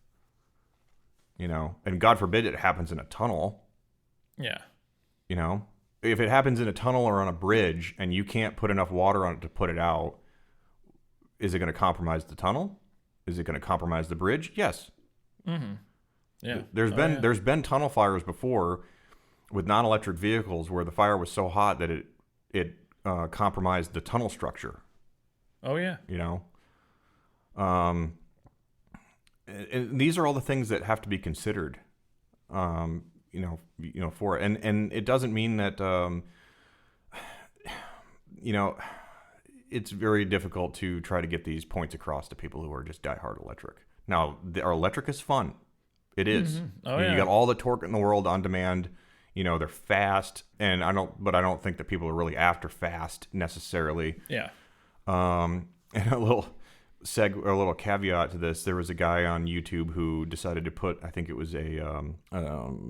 And God forbid it happens in a tunnel. Yeah. If it happens in a tunnel or on a bridge and you can't put enough water on it to put it out, is it going to compromise the tunnel? Is it going to compromise the bridge? Yes. Yeah. There's been tunnel fires before with non-electric vehicles where the fire was so hot that it compromised the tunnel structure. Oh yeah. And these are all the things that have to be considered. For it. And it doesn't mean that, it's very difficult to try to get these points across to people who are just diehard electric. Now, our electric is fun. It is. You got all the torque in the world on demand. They're fast, and I don't think that people are really after fast necessarily. Yeah. And a little caveat to this: there was a guy on YouTube who decided to put, I think it was a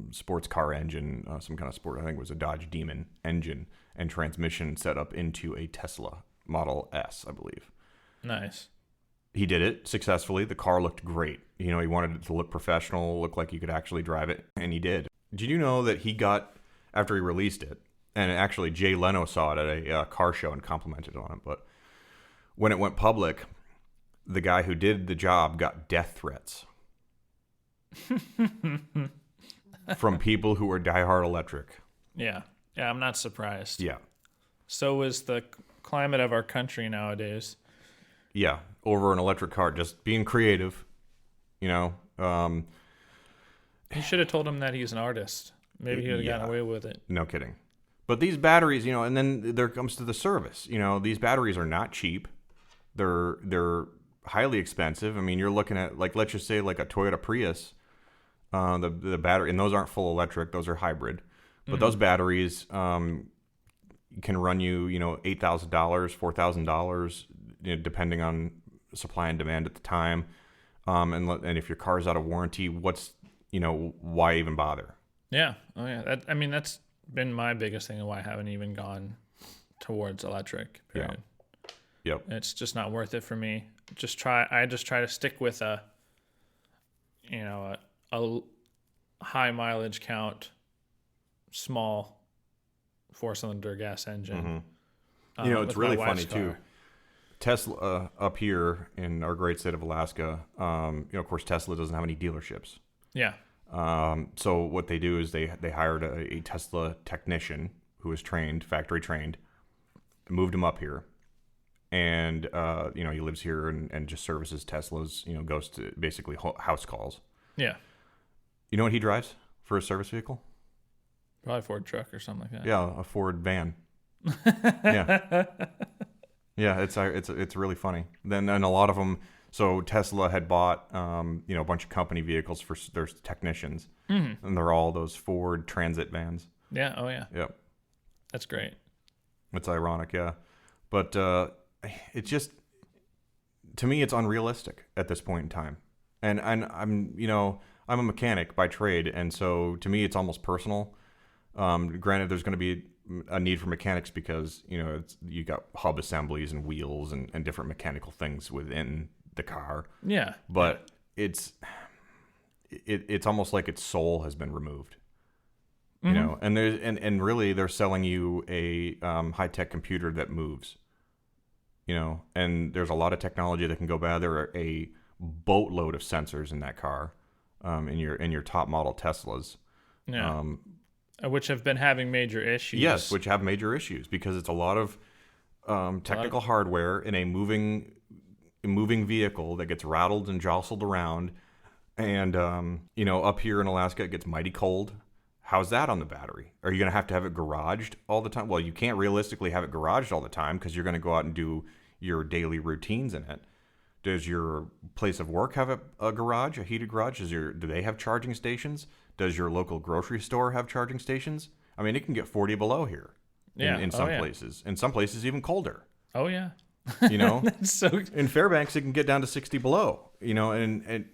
sports car engine, some kind of sport. I think it was a Dodge Demon engine and transmission set up into a Tesla Model S, I believe. Nice. He did it successfully. The car looked great. He wanted it to look professional, look like you could actually drive it, and he did. Did you know that he got, after he released it, and actually Jay Leno saw it at a car show and complimented on it, but when it went public, the guy who did the job got death threats from people who are diehard electric. Yeah. Yeah, I'm not surprised. Yeah. So is the climate of our country nowadays. Yeah, over an electric car, just being creative, You should have told him that he's an artist. Maybe he would have gotten away with it. No kidding. But these batteries, and then there comes to the service. These batteries are not cheap. They're highly expensive. I mean, you're looking at, let's just say a Toyota Prius, the battery, and those aren't full electric, those are hybrid. But those batteries can run you, $8,000, $4,000, depending on supply and demand at the time. And if your car's out of warranty, why even bother? Yeah. Oh yeah. That's been my biggest thing of why I haven't even gone towards electric. Period. Yeah. Yep. It's just not worth it for me. I just try to stick with a high mileage count, small 4-cylinder gas engine. Mm-hmm. It's really funny too. Tesla up here in our great state of Alaska, of course, Tesla doesn't have any dealerships. Yeah. So what they do is they hired a Tesla technician who was factory trained, moved him up here, and he lives here and just services Teslas. Goes to basically house calls. Yeah. You know what he drives for a service vehicle? Probably a Ford truck or something like that. Yeah, a Ford van. Yeah. Yeah, it's really funny. And a lot of them. So Tesla had bought a bunch of company vehicles for their technicians, and they're all those Ford Transit vans. Yeah. Oh yeah. Yep. That's great. It's ironic, yeah, but it just, to me, it's unrealistic at this point in time. And I'm a mechanic by trade, and so to me, it's almost personal. Granted, there's going to be a need for mechanics because you got hub assemblies and wheels and different mechanical things within the car. Yeah. But it's almost like its soul has been removed. And there's and really they're selling you a high-tech computer that moves. And there's a lot of technology that can go bad. There are a boatload of sensors in that car, in your top model Teslas. Yeah. Which have been having major issues. Yes, which have major issues because it's a lot of technical hardware in a moving vehicle that gets rattled and jostled around. And, up here in Alaska, it gets mighty cold. How's that on the battery? Are you going to have it garaged all the time? Well, you can't realistically have it garaged all the time because you're going to go out and do your daily routines in it. Does your place of work have a garage, a heated garage? Do they have charging stations? Does your local grocery store have charging stations? I mean, it can get 40 below here in some places. In some places, even colder. Oh, yeah. That's so... In Fairbanks, it can get down to 60 below, and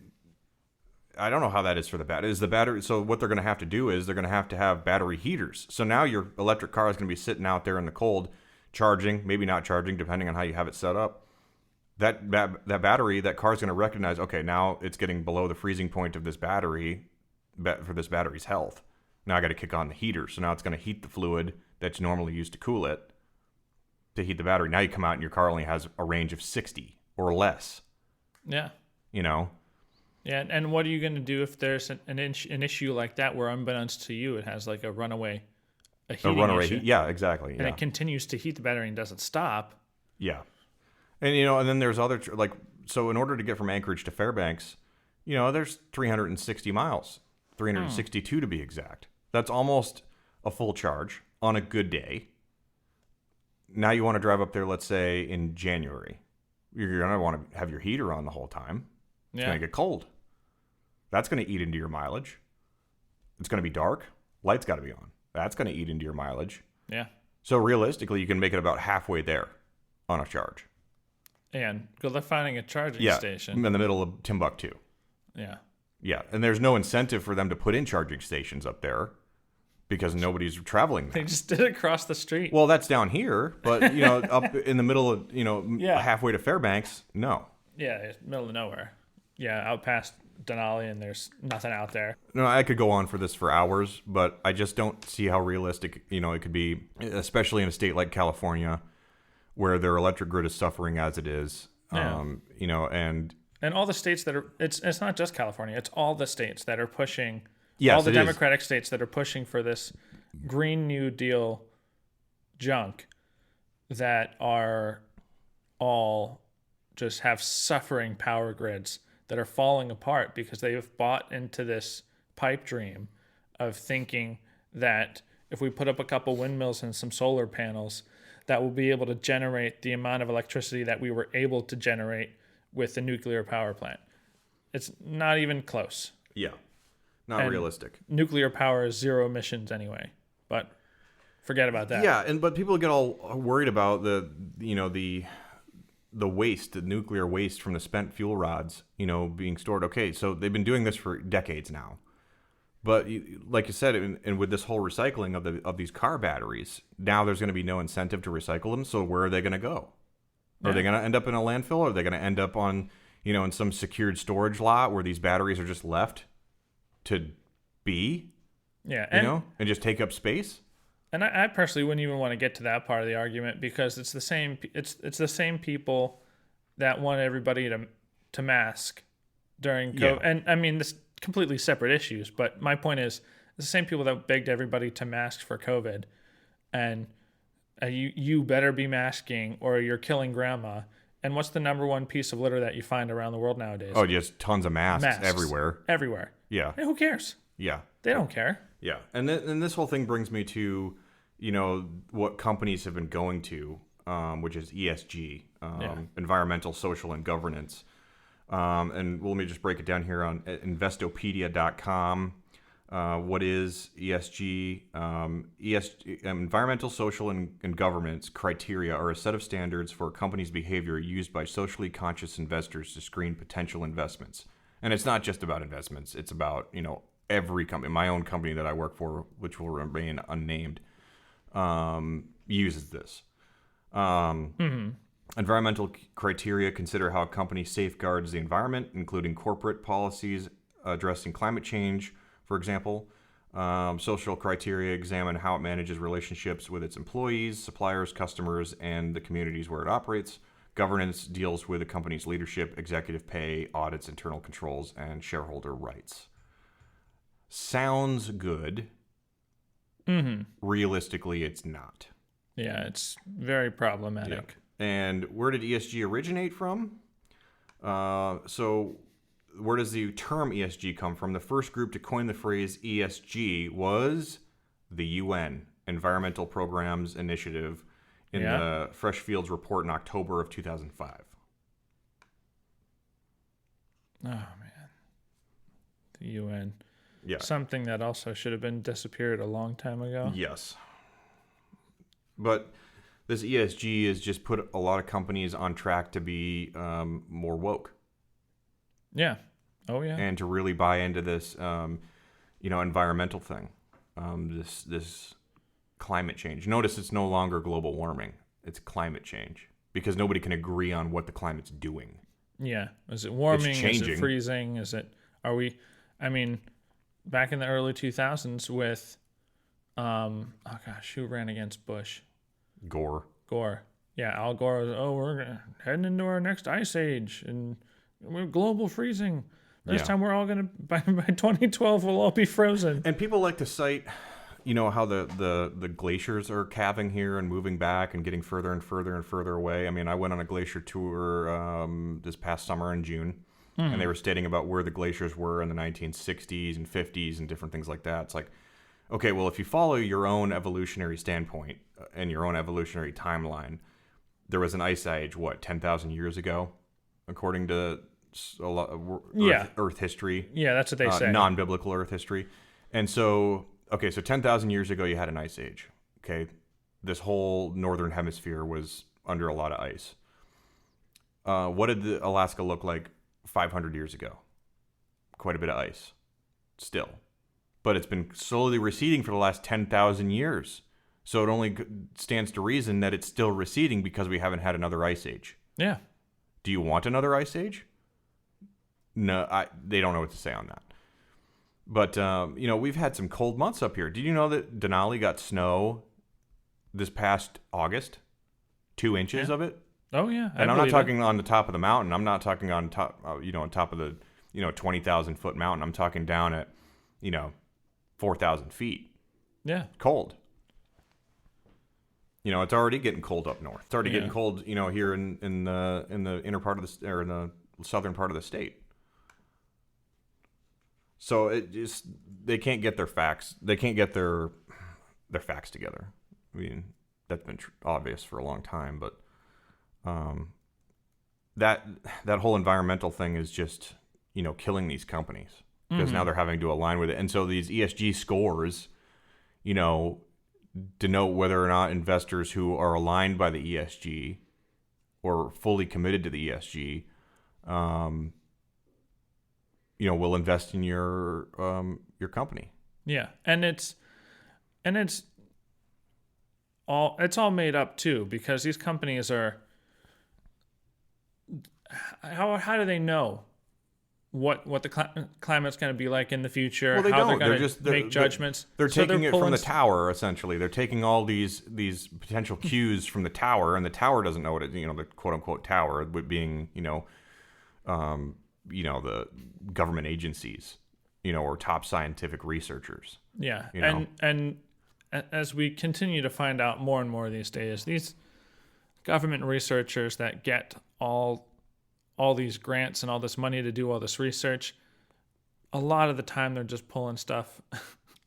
I don't know how that is for the battery. So what they're going to have to do is they're going to have battery heaters. So now your electric car is going to be sitting out there in the cold, charging, maybe not charging, depending on how you have it set up. That battery, that car is going to recognize, okay, now it's getting below the freezing point of this battery for this battery's health. Now I got to kick on the heater. So now it's going to heat the fluid that's normally used to cool it to heat the battery. Now you come out and your car only has a range of 60 or less. Yeah. Yeah, and what are you going to do if there's an issue like that where, unbeknownst to you, it has like a heating issue? Yeah, exactly. And it continues to heat the battery and doesn't stop. Yeah. And, and then there's other, so in order to get from Anchorage to Fairbanks, there's 360 miles, 362 to be exact. That's almost a full charge on a good day. Now you want to drive up there, let's say, in January. You're going to want to have your heater on the whole time. It's going to get cold. That's going to eat into your mileage. It's going to be dark. Light's got to be on. That's going to eat into your mileage. Yeah. So realistically, you can make it about halfway there on a charge. And good luck finding a charging station. In the middle of Timbuktu. Yeah. Yeah, and there's no incentive for them to put in charging stations up there because nobody's traveling there. They just did it across the street. Well, that's down here, but up in the middle of halfway to Fairbanks, no. Yeah, it's middle of nowhere. Yeah, out past Denali, and there's nothing out there. No, I could go on for this for hours, but I just don't see how realistic it could be, especially in a state like California, where their electric grid is suffering as it is. Yeah. And all the states that are, it's not just California, it's all the states that are pushing, yes, all the Democratic states that are pushing for this Green New Deal junk that are all just have suffering power grids that are falling apart because they have bought into this pipe dream of thinking that if we put up a couple windmills and some solar panels, that will be able to generate the amount of electricity that we were able to generate with the nuclear power plant. It's not even close. Yeah, not realistic. Nuclear power is zero emissions anyway. But forget about that. Yeah, but people get all worried about the waste, the nuclear waste from the spent fuel rods, being stored. Okay, so they've been doing this for decades now. But like you said, and with this whole recycling of these car batteries, now there's going to be no incentive to recycle them. So where are they going to go? Are they going to end up in a landfill? Or are they going to end up on, in some secured storage lot where these batteries are just left to be? Yeah, and just take up space? And I personally wouldn't even want to get to that part of the argument, because it's the same. It's the same people that want everybody to mask during COVID. Yeah. And I mean, this completely separate issues. But my point is, it's the same people that begged everybody to mask for COVID, and you better be masking or you're killing grandma. And what's the number one piece of litter that you find around the world nowadays? Oh, just tons of masks everywhere. Everywhere. Yeah. Hey, who cares? Yeah. They don't care. Yeah. And this whole thing brings me to, what companies have been going to, which is ESG, environmental, social, and governance. And let me just break it down here on Investopedia.com. What is ESG? ESG, environmental, social, and governance criteria are a set of standards for a company's behavior used by socially conscious investors to screen potential investments. And it's not just about investments. It's about, every company. My own company that I work for, which will remain unnamed, uses this. Environmental criteria consider how a company safeguards the environment, including corporate policies addressing climate change, for example. Social criteria examine how it manages relationships with its employees, suppliers, customers, and the communities where it operates. Governance deals with a company's leadership, executive pay, audits, internal controls, and shareholder rights. Sounds good. Realistically, it's not. Yeah, it's very problematic. Yeah. And where did ESG originate from? So where does the term ESG come from? The first group to coin the phrase ESG was the UN, Environmental Programs Initiative, in the Fresh Fields report in October of 2005. Oh, man. The UN. Yeah. Something that also should have been disappeared a long time ago. Yes. But this ESG has just put a lot of companies on track to be more woke. Yeah. Oh, yeah. And to really buy into this, environmental thing, this climate change. Notice it's no longer global warming; it's climate change, because nobody can agree on what the climate's doing. Yeah. Is it warming? It's changing. Is it freezing? Are we? I mean, back in the early 2000s with, who ran against Bush? Gore. Yeah, Al Gore was, we're heading into our next ice age, and we're global freezing. This time we're all going to, by 2012, we'll all be frozen. And people like to cite, how the glaciers are calving here and moving back and getting further and further and further away. I mean, I went on a glacier tour this past summer in June, and they were stating about where the glaciers were in the 1960s and 50s and different things like that. It's like, okay, well, if you follow your own evolutionary standpoint and your own evolutionary timeline, there was an ice age, 10,000 years ago, according to a lot of Earth history. Yeah, that's what they say. Non-biblical Earth history. And so 10,000 years ago, you had an ice age. Okay, this whole northern hemisphere was under a lot of ice. What did Alaska look like 500 years ago? Quite a bit of ice, still. But it's been slowly receding for the last 10,000 years. So it only stands to reason that it's still receding because we haven't had another ice age. Yeah. Do you want another ice age? No, they don't know what to say on that. But, we've had some cold months up here. Did you know that Denali got snow this past August? 2 inches of it? Oh, yeah. And I'm not talking on the top of the mountain. I'm not talking on top, on top of the, 20,000 foot mountain. I'm talking down at, 4,000 feet. Yeah. Cold. It's already getting cold up north. It's already getting cold, here in the inner part of the, or in the southern part of the state. So they can't get their facts. They can't get their facts together. I mean, that's been obvious for a long time, but that whole environmental thing is just, killing these companies, because now they're having to align with it. And so these ESG scores, denote whether or not investors who are aligned by the ESG or fully committed to the ESG, will invest in your company. Yeah, and it's all made up too, because these companies are, how do they know what the climate's going to be like in the future? Well, they how don't. They're going to make judgments. They're taking it from the pulling tower, essentially. They're taking all these potential cues from the tower, and the tower doesn't know what it. The quote unquote tower, with being the government agencies, or top scientific researchers. Yeah, You know? and as we continue to find out more and more these days, these government researchers that get all these grants and all this money to do all this research, a lot of the time they're just pulling stuff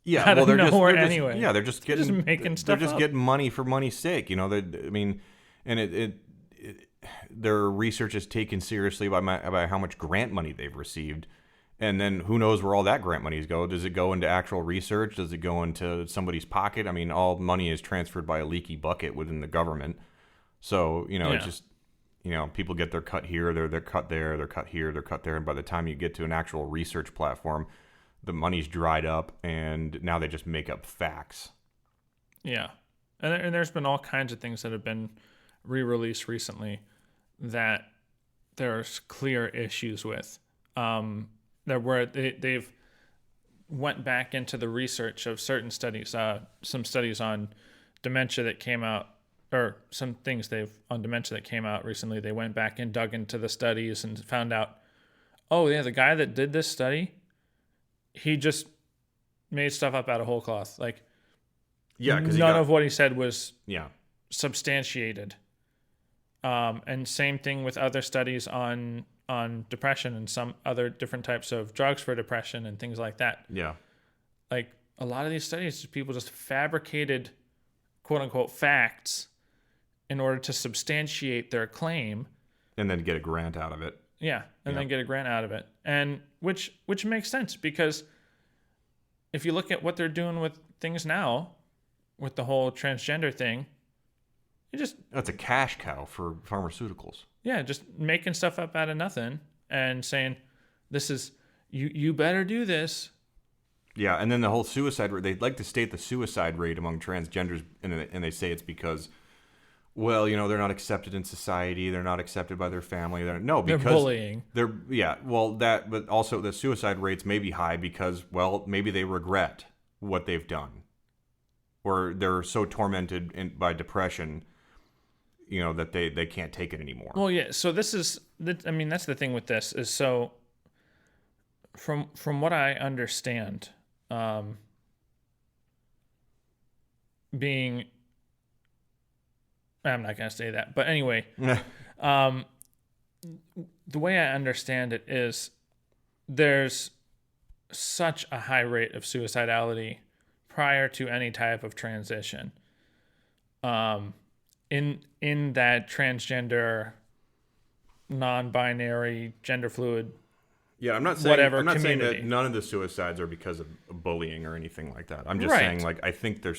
Yeah, out well, of they're nowhere just anyway. yeah, they're just getting making stuff They're just up. getting money for money's sake. And their research is taken seriously by how much grant money they've received. And then who knows where all that grant money go? Does it go into actual research? Does it go into somebody's pocket? I mean, all money is transferred by a leaky bucket within the government. So, it's just, people get their cut here, they're cut there, they're cut here, they're cut there. And by the time you get to an actual research platform, the money's dried up and now they just make up facts. Yeah. And there's been all kinds of things that have been re-released recently that there's clear issues with. They've went back into the research of certain studies, some studies on dementia that came out, or some things on dementia that came out recently. They went back and dug into the studies and found out, oh yeah, the guy that did this study, he just made stuff up out of whole cloth. Like, Yeah, because none of what he said was yeah. substantiated. And same thing with other studies on depression and some other different types of drugs for depression and things like that. Yeah. Like, a lot of these studies, people just fabricated quote unquote facts in order to substantiate their claim. And then get a grant out of it. Yeah. And then get a grant out of it. And which makes sense, because if you look at what they're doing with things now, with the whole transgender thing, That's a cash cow for pharmaceuticals. Yeah, just making stuff up out of nothing and saying, this is, you better do this. Yeah, and then the whole suicide rate, they'd like to state the suicide rate among transgenders, and they say it's because, well, they're not accepted in society, they're not accepted by their family. Because they're bullying. But also the suicide rates may be high because, well, maybe they regret what they've done. Or they're so tormented by depression, that they can't take it anymore. Well, yeah. So that's the thing with this is, so from what I understand, being, I'm not going to say that, but anyway, the way I understand it is there's such a high rate of suicidality prior to any type of transition. In that transgender, non-binary, gender fluid, yeah, I'm not saying whatever I'm not saying community. that none of the suicides are because of bullying or anything like that. I'm just Right. saying, like, I think they're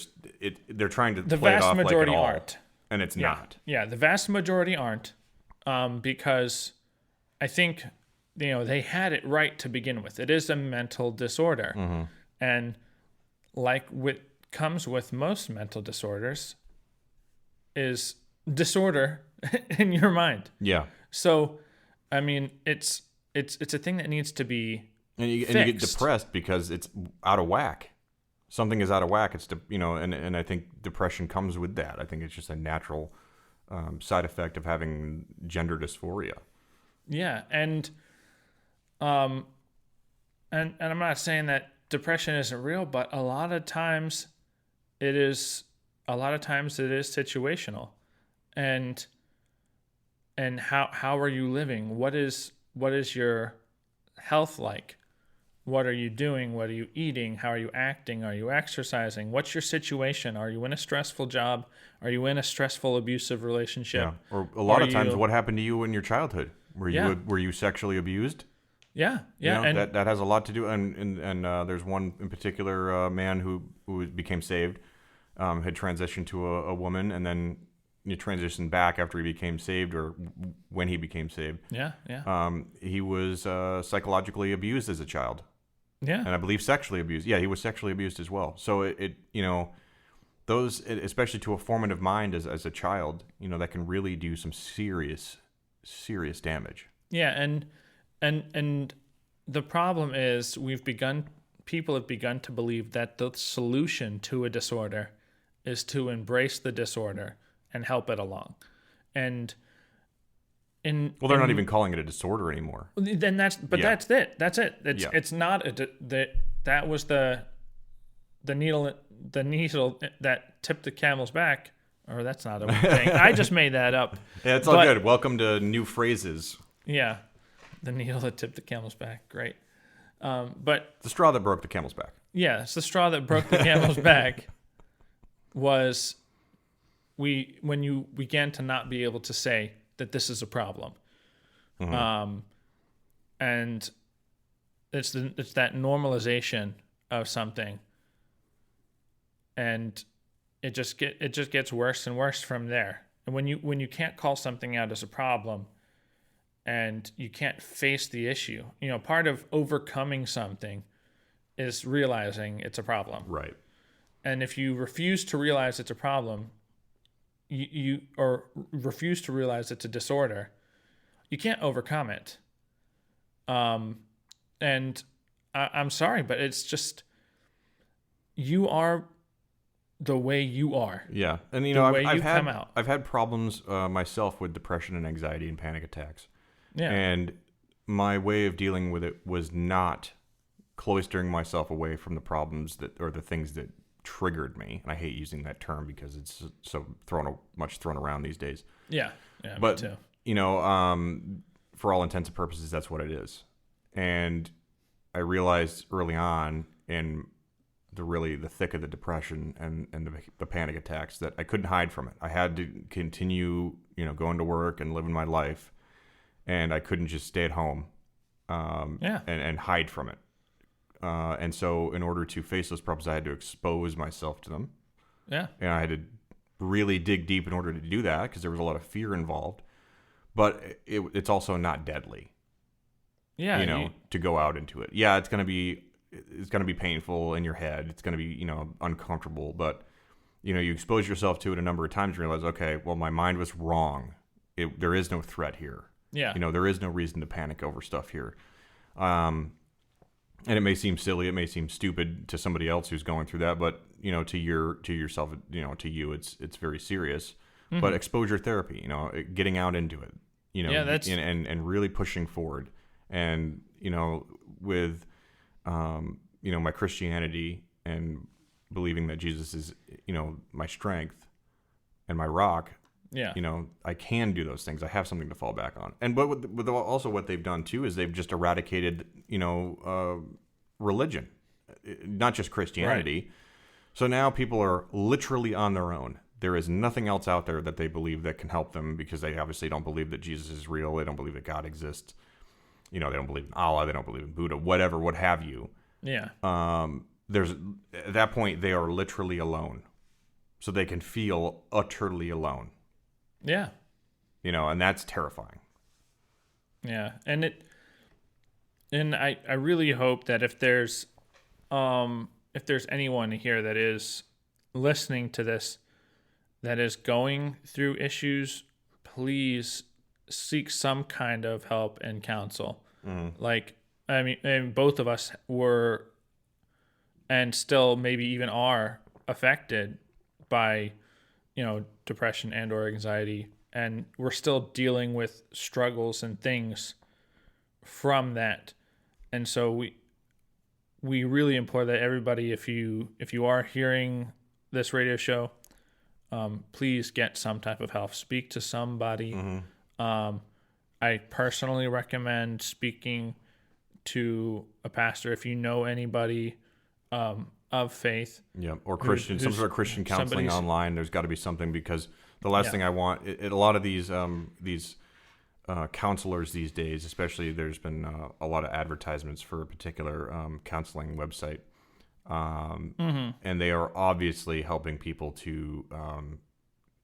trying to The play it vast off like majority it all, aren't. and it's not. Yeah, the vast majority aren't, because I think they had it right to begin with. It is a mental disorder, and like what comes with most mental disorders is disorder in your mind. Yeah. So, I mean, it's a thing that needs to be And you get depressed because it's out of whack. Something is out of whack. It's and I think depression comes with that. I think it's just a natural side effect of having gender dysphoria. Yeah, and I'm not saying that depression isn't real, but a lot of times it is situational. And how are you living? What is your health like? What are you doing? What are you eating? How are you acting? Are you exercising? What's your situation? Are you in a stressful job? Are you in a stressful abusive relationship? Yeah. Or a lot of times, what happened to you in your childhood? Were you sexually abused? Yeah, yeah, and that has a lot to do. And there's one in particular man who became saved. had transitioned to a woman, and then you transitioned back after he became saved, or when he became saved. Yeah, yeah. He was psychologically abused as a child. Yeah. And I believe sexually abused. Yeah, he was sexually abused as well. So it those, especially to a formative mind as a child, that can really do some serious damage. Yeah, and the problem is people have begun to believe that the solution to a disorder is to embrace the disorder and help it along. And they're not even calling it a disorder anymore. Then that's it. That's it. It's not that was the needle that tipped the camel's back. Or that's not a thing. I just made that up. Yeah, it's all good. Welcome to new phrases. Yeah, the needle that tipped the camel's back. Great. But the straw that broke the camel's back. Yeah, it's the straw that broke the camel's back was when you began to not be able to say that this is a problem. Mm-hmm. And it's that normalization of something, and it just gets worse and worse from there. And when you can't call something out as a problem, and you can't face the issue, part of overcoming something is realizing it's a problem. Right. And if you refuse to realize it's a problem, you refuse to realize it's a disorder, you can't overcome it. And I'm sorry, but it's just, you are the way you are. Yeah. And I've had problems myself with depression and anxiety and panic attacks. Yeah. And my way of dealing with it was not cloistering myself away from the problems or the things that triggered me. And I hate using that term because it's so much thrown around these days. Yeah. Yeah. But, me too. For all intents and purposes, that's what it is. And I realized early on in the thick of the depression and the panic attacks that I couldn't hide from it. I had to continue, going to work and living my life, and I couldn't just stay at home, and hide from it. And so in order to face those problems, I had to expose myself to them. Yeah. And I had to really dig deep in order to do that because there was a lot of fear involved. But it's also not deadly. Yeah. To go out into it. Yeah, it's going to be painful in your head. It's going to be, uncomfortable. But, you expose yourself to it a number of times and realize, okay, well, my mind was wrong. There is no threat here. Yeah. There is no reason to panic over stuff here. And it may seem silly. It may seem stupid to somebody else who's going through that. But, to yourself, to you, it's very serious. Mm-hmm. But exposure therapy, getting out into it, and really pushing forward. And, with, my Christianity and believing that Jesus is, my strength and my rock, yeah, I can do those things. I have something to fall back on. And but with also what they've done too is they've just eradicated, religion, not just Christianity. Right. So now people are literally on their own. There is nothing else out there that they believe that can help them because they obviously don't believe that Jesus is real. They don't believe that God exists. They don't believe in Allah. They don't believe in Buddha, whatever, what have you. Yeah. There's at that point they are literally alone, so they can feel utterly alone. Yeah. And that's terrifying. Yeah, and I really hope that if there's anyone here that is listening to this that is going through issues, please seek some kind of help and counsel. Mm-hmm. Both of us were and still maybe even are affected by, depression and or anxiety, and we're still dealing with struggles and things from that. And so we really implore that everybody, if you are hearing this radio show, please get some type of help. Speak to somebody. Mm-hmm. I personally recommend speaking to a pastor if you know anybody of faith. Yeah, or Christian, some sort of Christian counseling online. There's got to be something, because the last thing I want, a lot of these counselors these days, especially, there's been a lot of advertisements for a particular counseling website. And they are obviously helping people to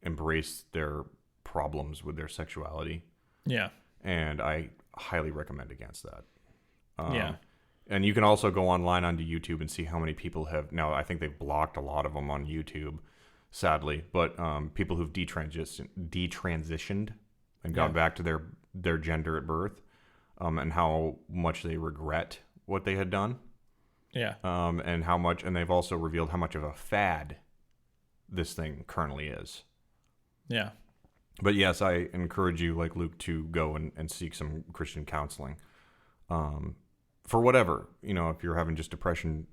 embrace their problems with their sexuality. Yeah. And I highly recommend against that. Yeah. And you can also go online onto YouTube and see how many people have. Now, I think they've blocked a lot of them on YouTube, sadly. But people who've detransitioned and gone back to their gender at birth, and how much they regret what they had done. Yeah. And how much, and they've also revealed how much of a fad this thing currently is. Yeah. But yes, I encourage you, like Luke, to go and seek some Christian counseling. For whatever, if you're having just depression,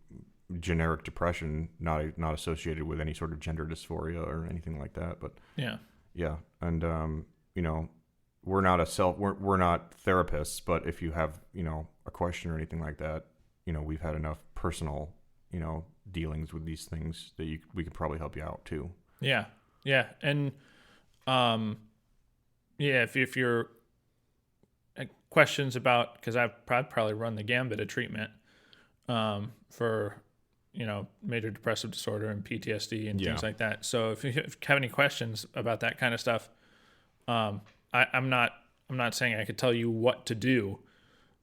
generic depression, not associated with any sort of gender dysphoria or anything like that. But yeah, and we're not therapists, but if you have a question or anything like that, we've had enough personal dealings with these things that we could probably help you out too. Yeah, and if you're questions about, because I've probably run the gambit of treatment for major depressive disorder and PTSD and things like that. So if you have any questions about that kind of stuff, I'm not saying I could tell you what to do,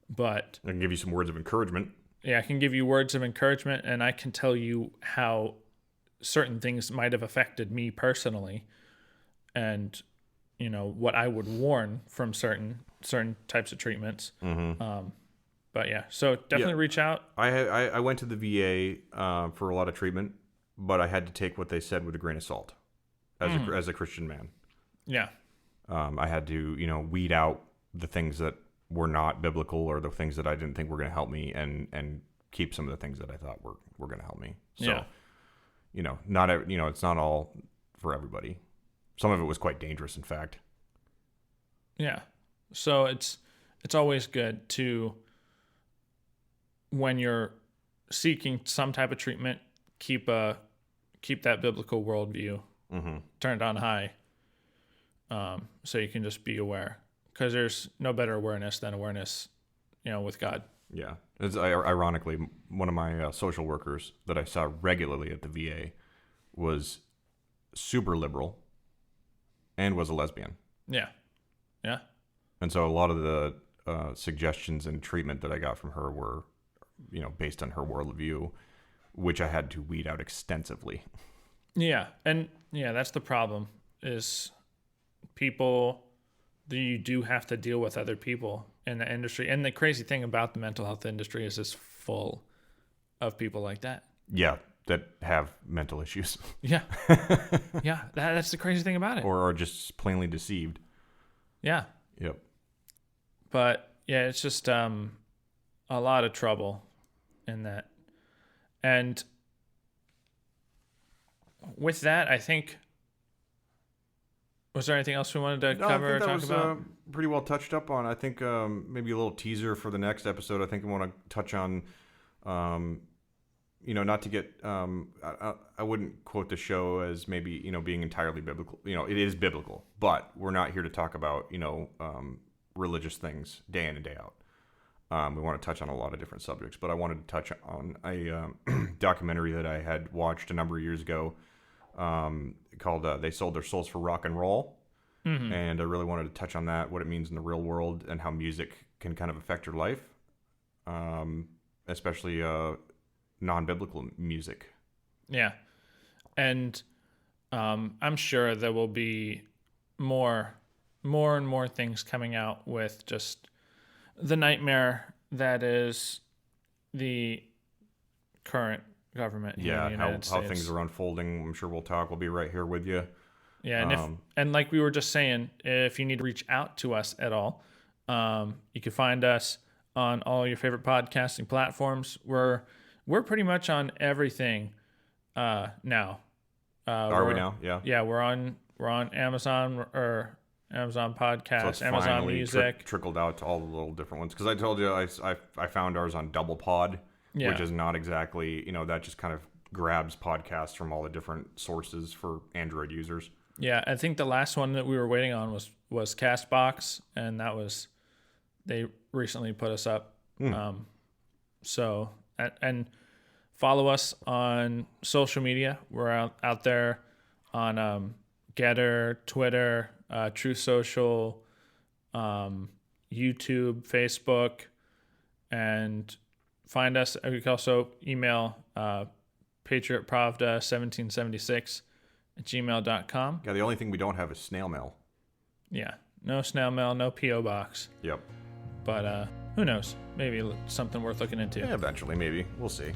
but I can give you some words of encouragement. Yeah, I can give you words of encouragement, and I can tell you how certain things might have affected me personally, and what I would warn from certain types of treatments. But yeah, so definitely reach out. I went to the VA for a lot of treatment, but I had to take what they said with a grain of salt as a Christian man. Yeah. I had to weed out the things that were not biblical or the things that I didn't think were going to help me, and keep some of the things that I thought were going to help me. So, it's not all for everybody. Some of it was quite dangerous, in fact. Yeah. So it's always good to, when you're seeking some type of treatment, keep that biblical worldview turned on high, so you can just be aware, because there's no better awareness than awareness, with God. Yeah. It's ironically, one of my social workers that I saw regularly at the VA was super liberal and was a lesbian. Yeah. Yeah. And so a lot of the suggestions and treatment that I got from her were, based on her worldview, which I had to weed out extensively. Yeah. And that's the problem, is people, you do have to deal with other people in the industry. And the crazy thing about the mental health industry is it's full of people like that. Yeah, that have mental issues. Yeah. Yeah, that's the crazy thing about it. Or are just plainly deceived. Yeah. Yep. But yeah, it's just a lot of trouble in that. And with that, I think, was there anything else we wanted to cover or talk about? Pretty well touched up on. I think maybe a little teaser for the next episode. I think I want to touch on, not to get, I wouldn't quote the show as maybe, being entirely biblical. It is biblical, but we're not here to talk about, religious things day in and day out. We want to touch on a lot of different subjects, but I wanted to touch on a documentary that I had watched a number of years ago, called They Sold Their Souls for Rock and Roll. And I really wanted to touch on that, what it means in the real world, and how music can kind of affect your life, especially non-biblical music. Yeah. And I'm sure there will be more and more things coming out with just the nightmare that is the current government here in the United States. How things are unfolding. I'm sure we'll talk. We'll be right here with you. Yeah, and like we were just saying, if you need to reach out to us at all, you can find us on all your favorite podcasting platforms. We're pretty much on everything now. Are we now? Yeah. Yeah, we're on Amazon, or Amazon Podcasts, So it's Amazon Music. Trickled out to all the little different ones. Because I told you I found ours on Double Pod, which is not exactly, that just kind of grabs podcasts from all the different sources for Android users. Yeah, I think the last one that we were waiting on was Castbox, and they recently put us up. So, and follow us on social media. We're out there on Getter, Twitter, True Social, YouTube, Facebook, and find us. You can also email Patriot Pravda 1776 at gmail.com. Yeah, the only thing we don't have is snail mail. Yeah, no snail mail, no P.O. box. Yep. But who knows? Maybe something worth looking into. Yeah, eventually, maybe. We'll see.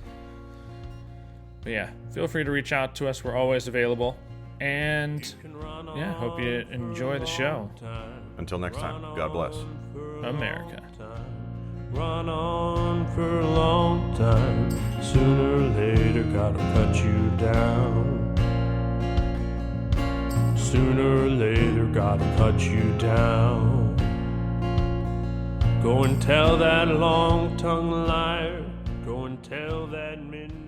But yeah, feel free to reach out to us. We're always available. And yeah, hope you enjoy the show. Until next time, God bless. America. Run on for a long time. Sooner or later, gotta cut you down. Sooner or later, gotta cut you down. Go and tell that long-tongued liar. Go and tell that midnight.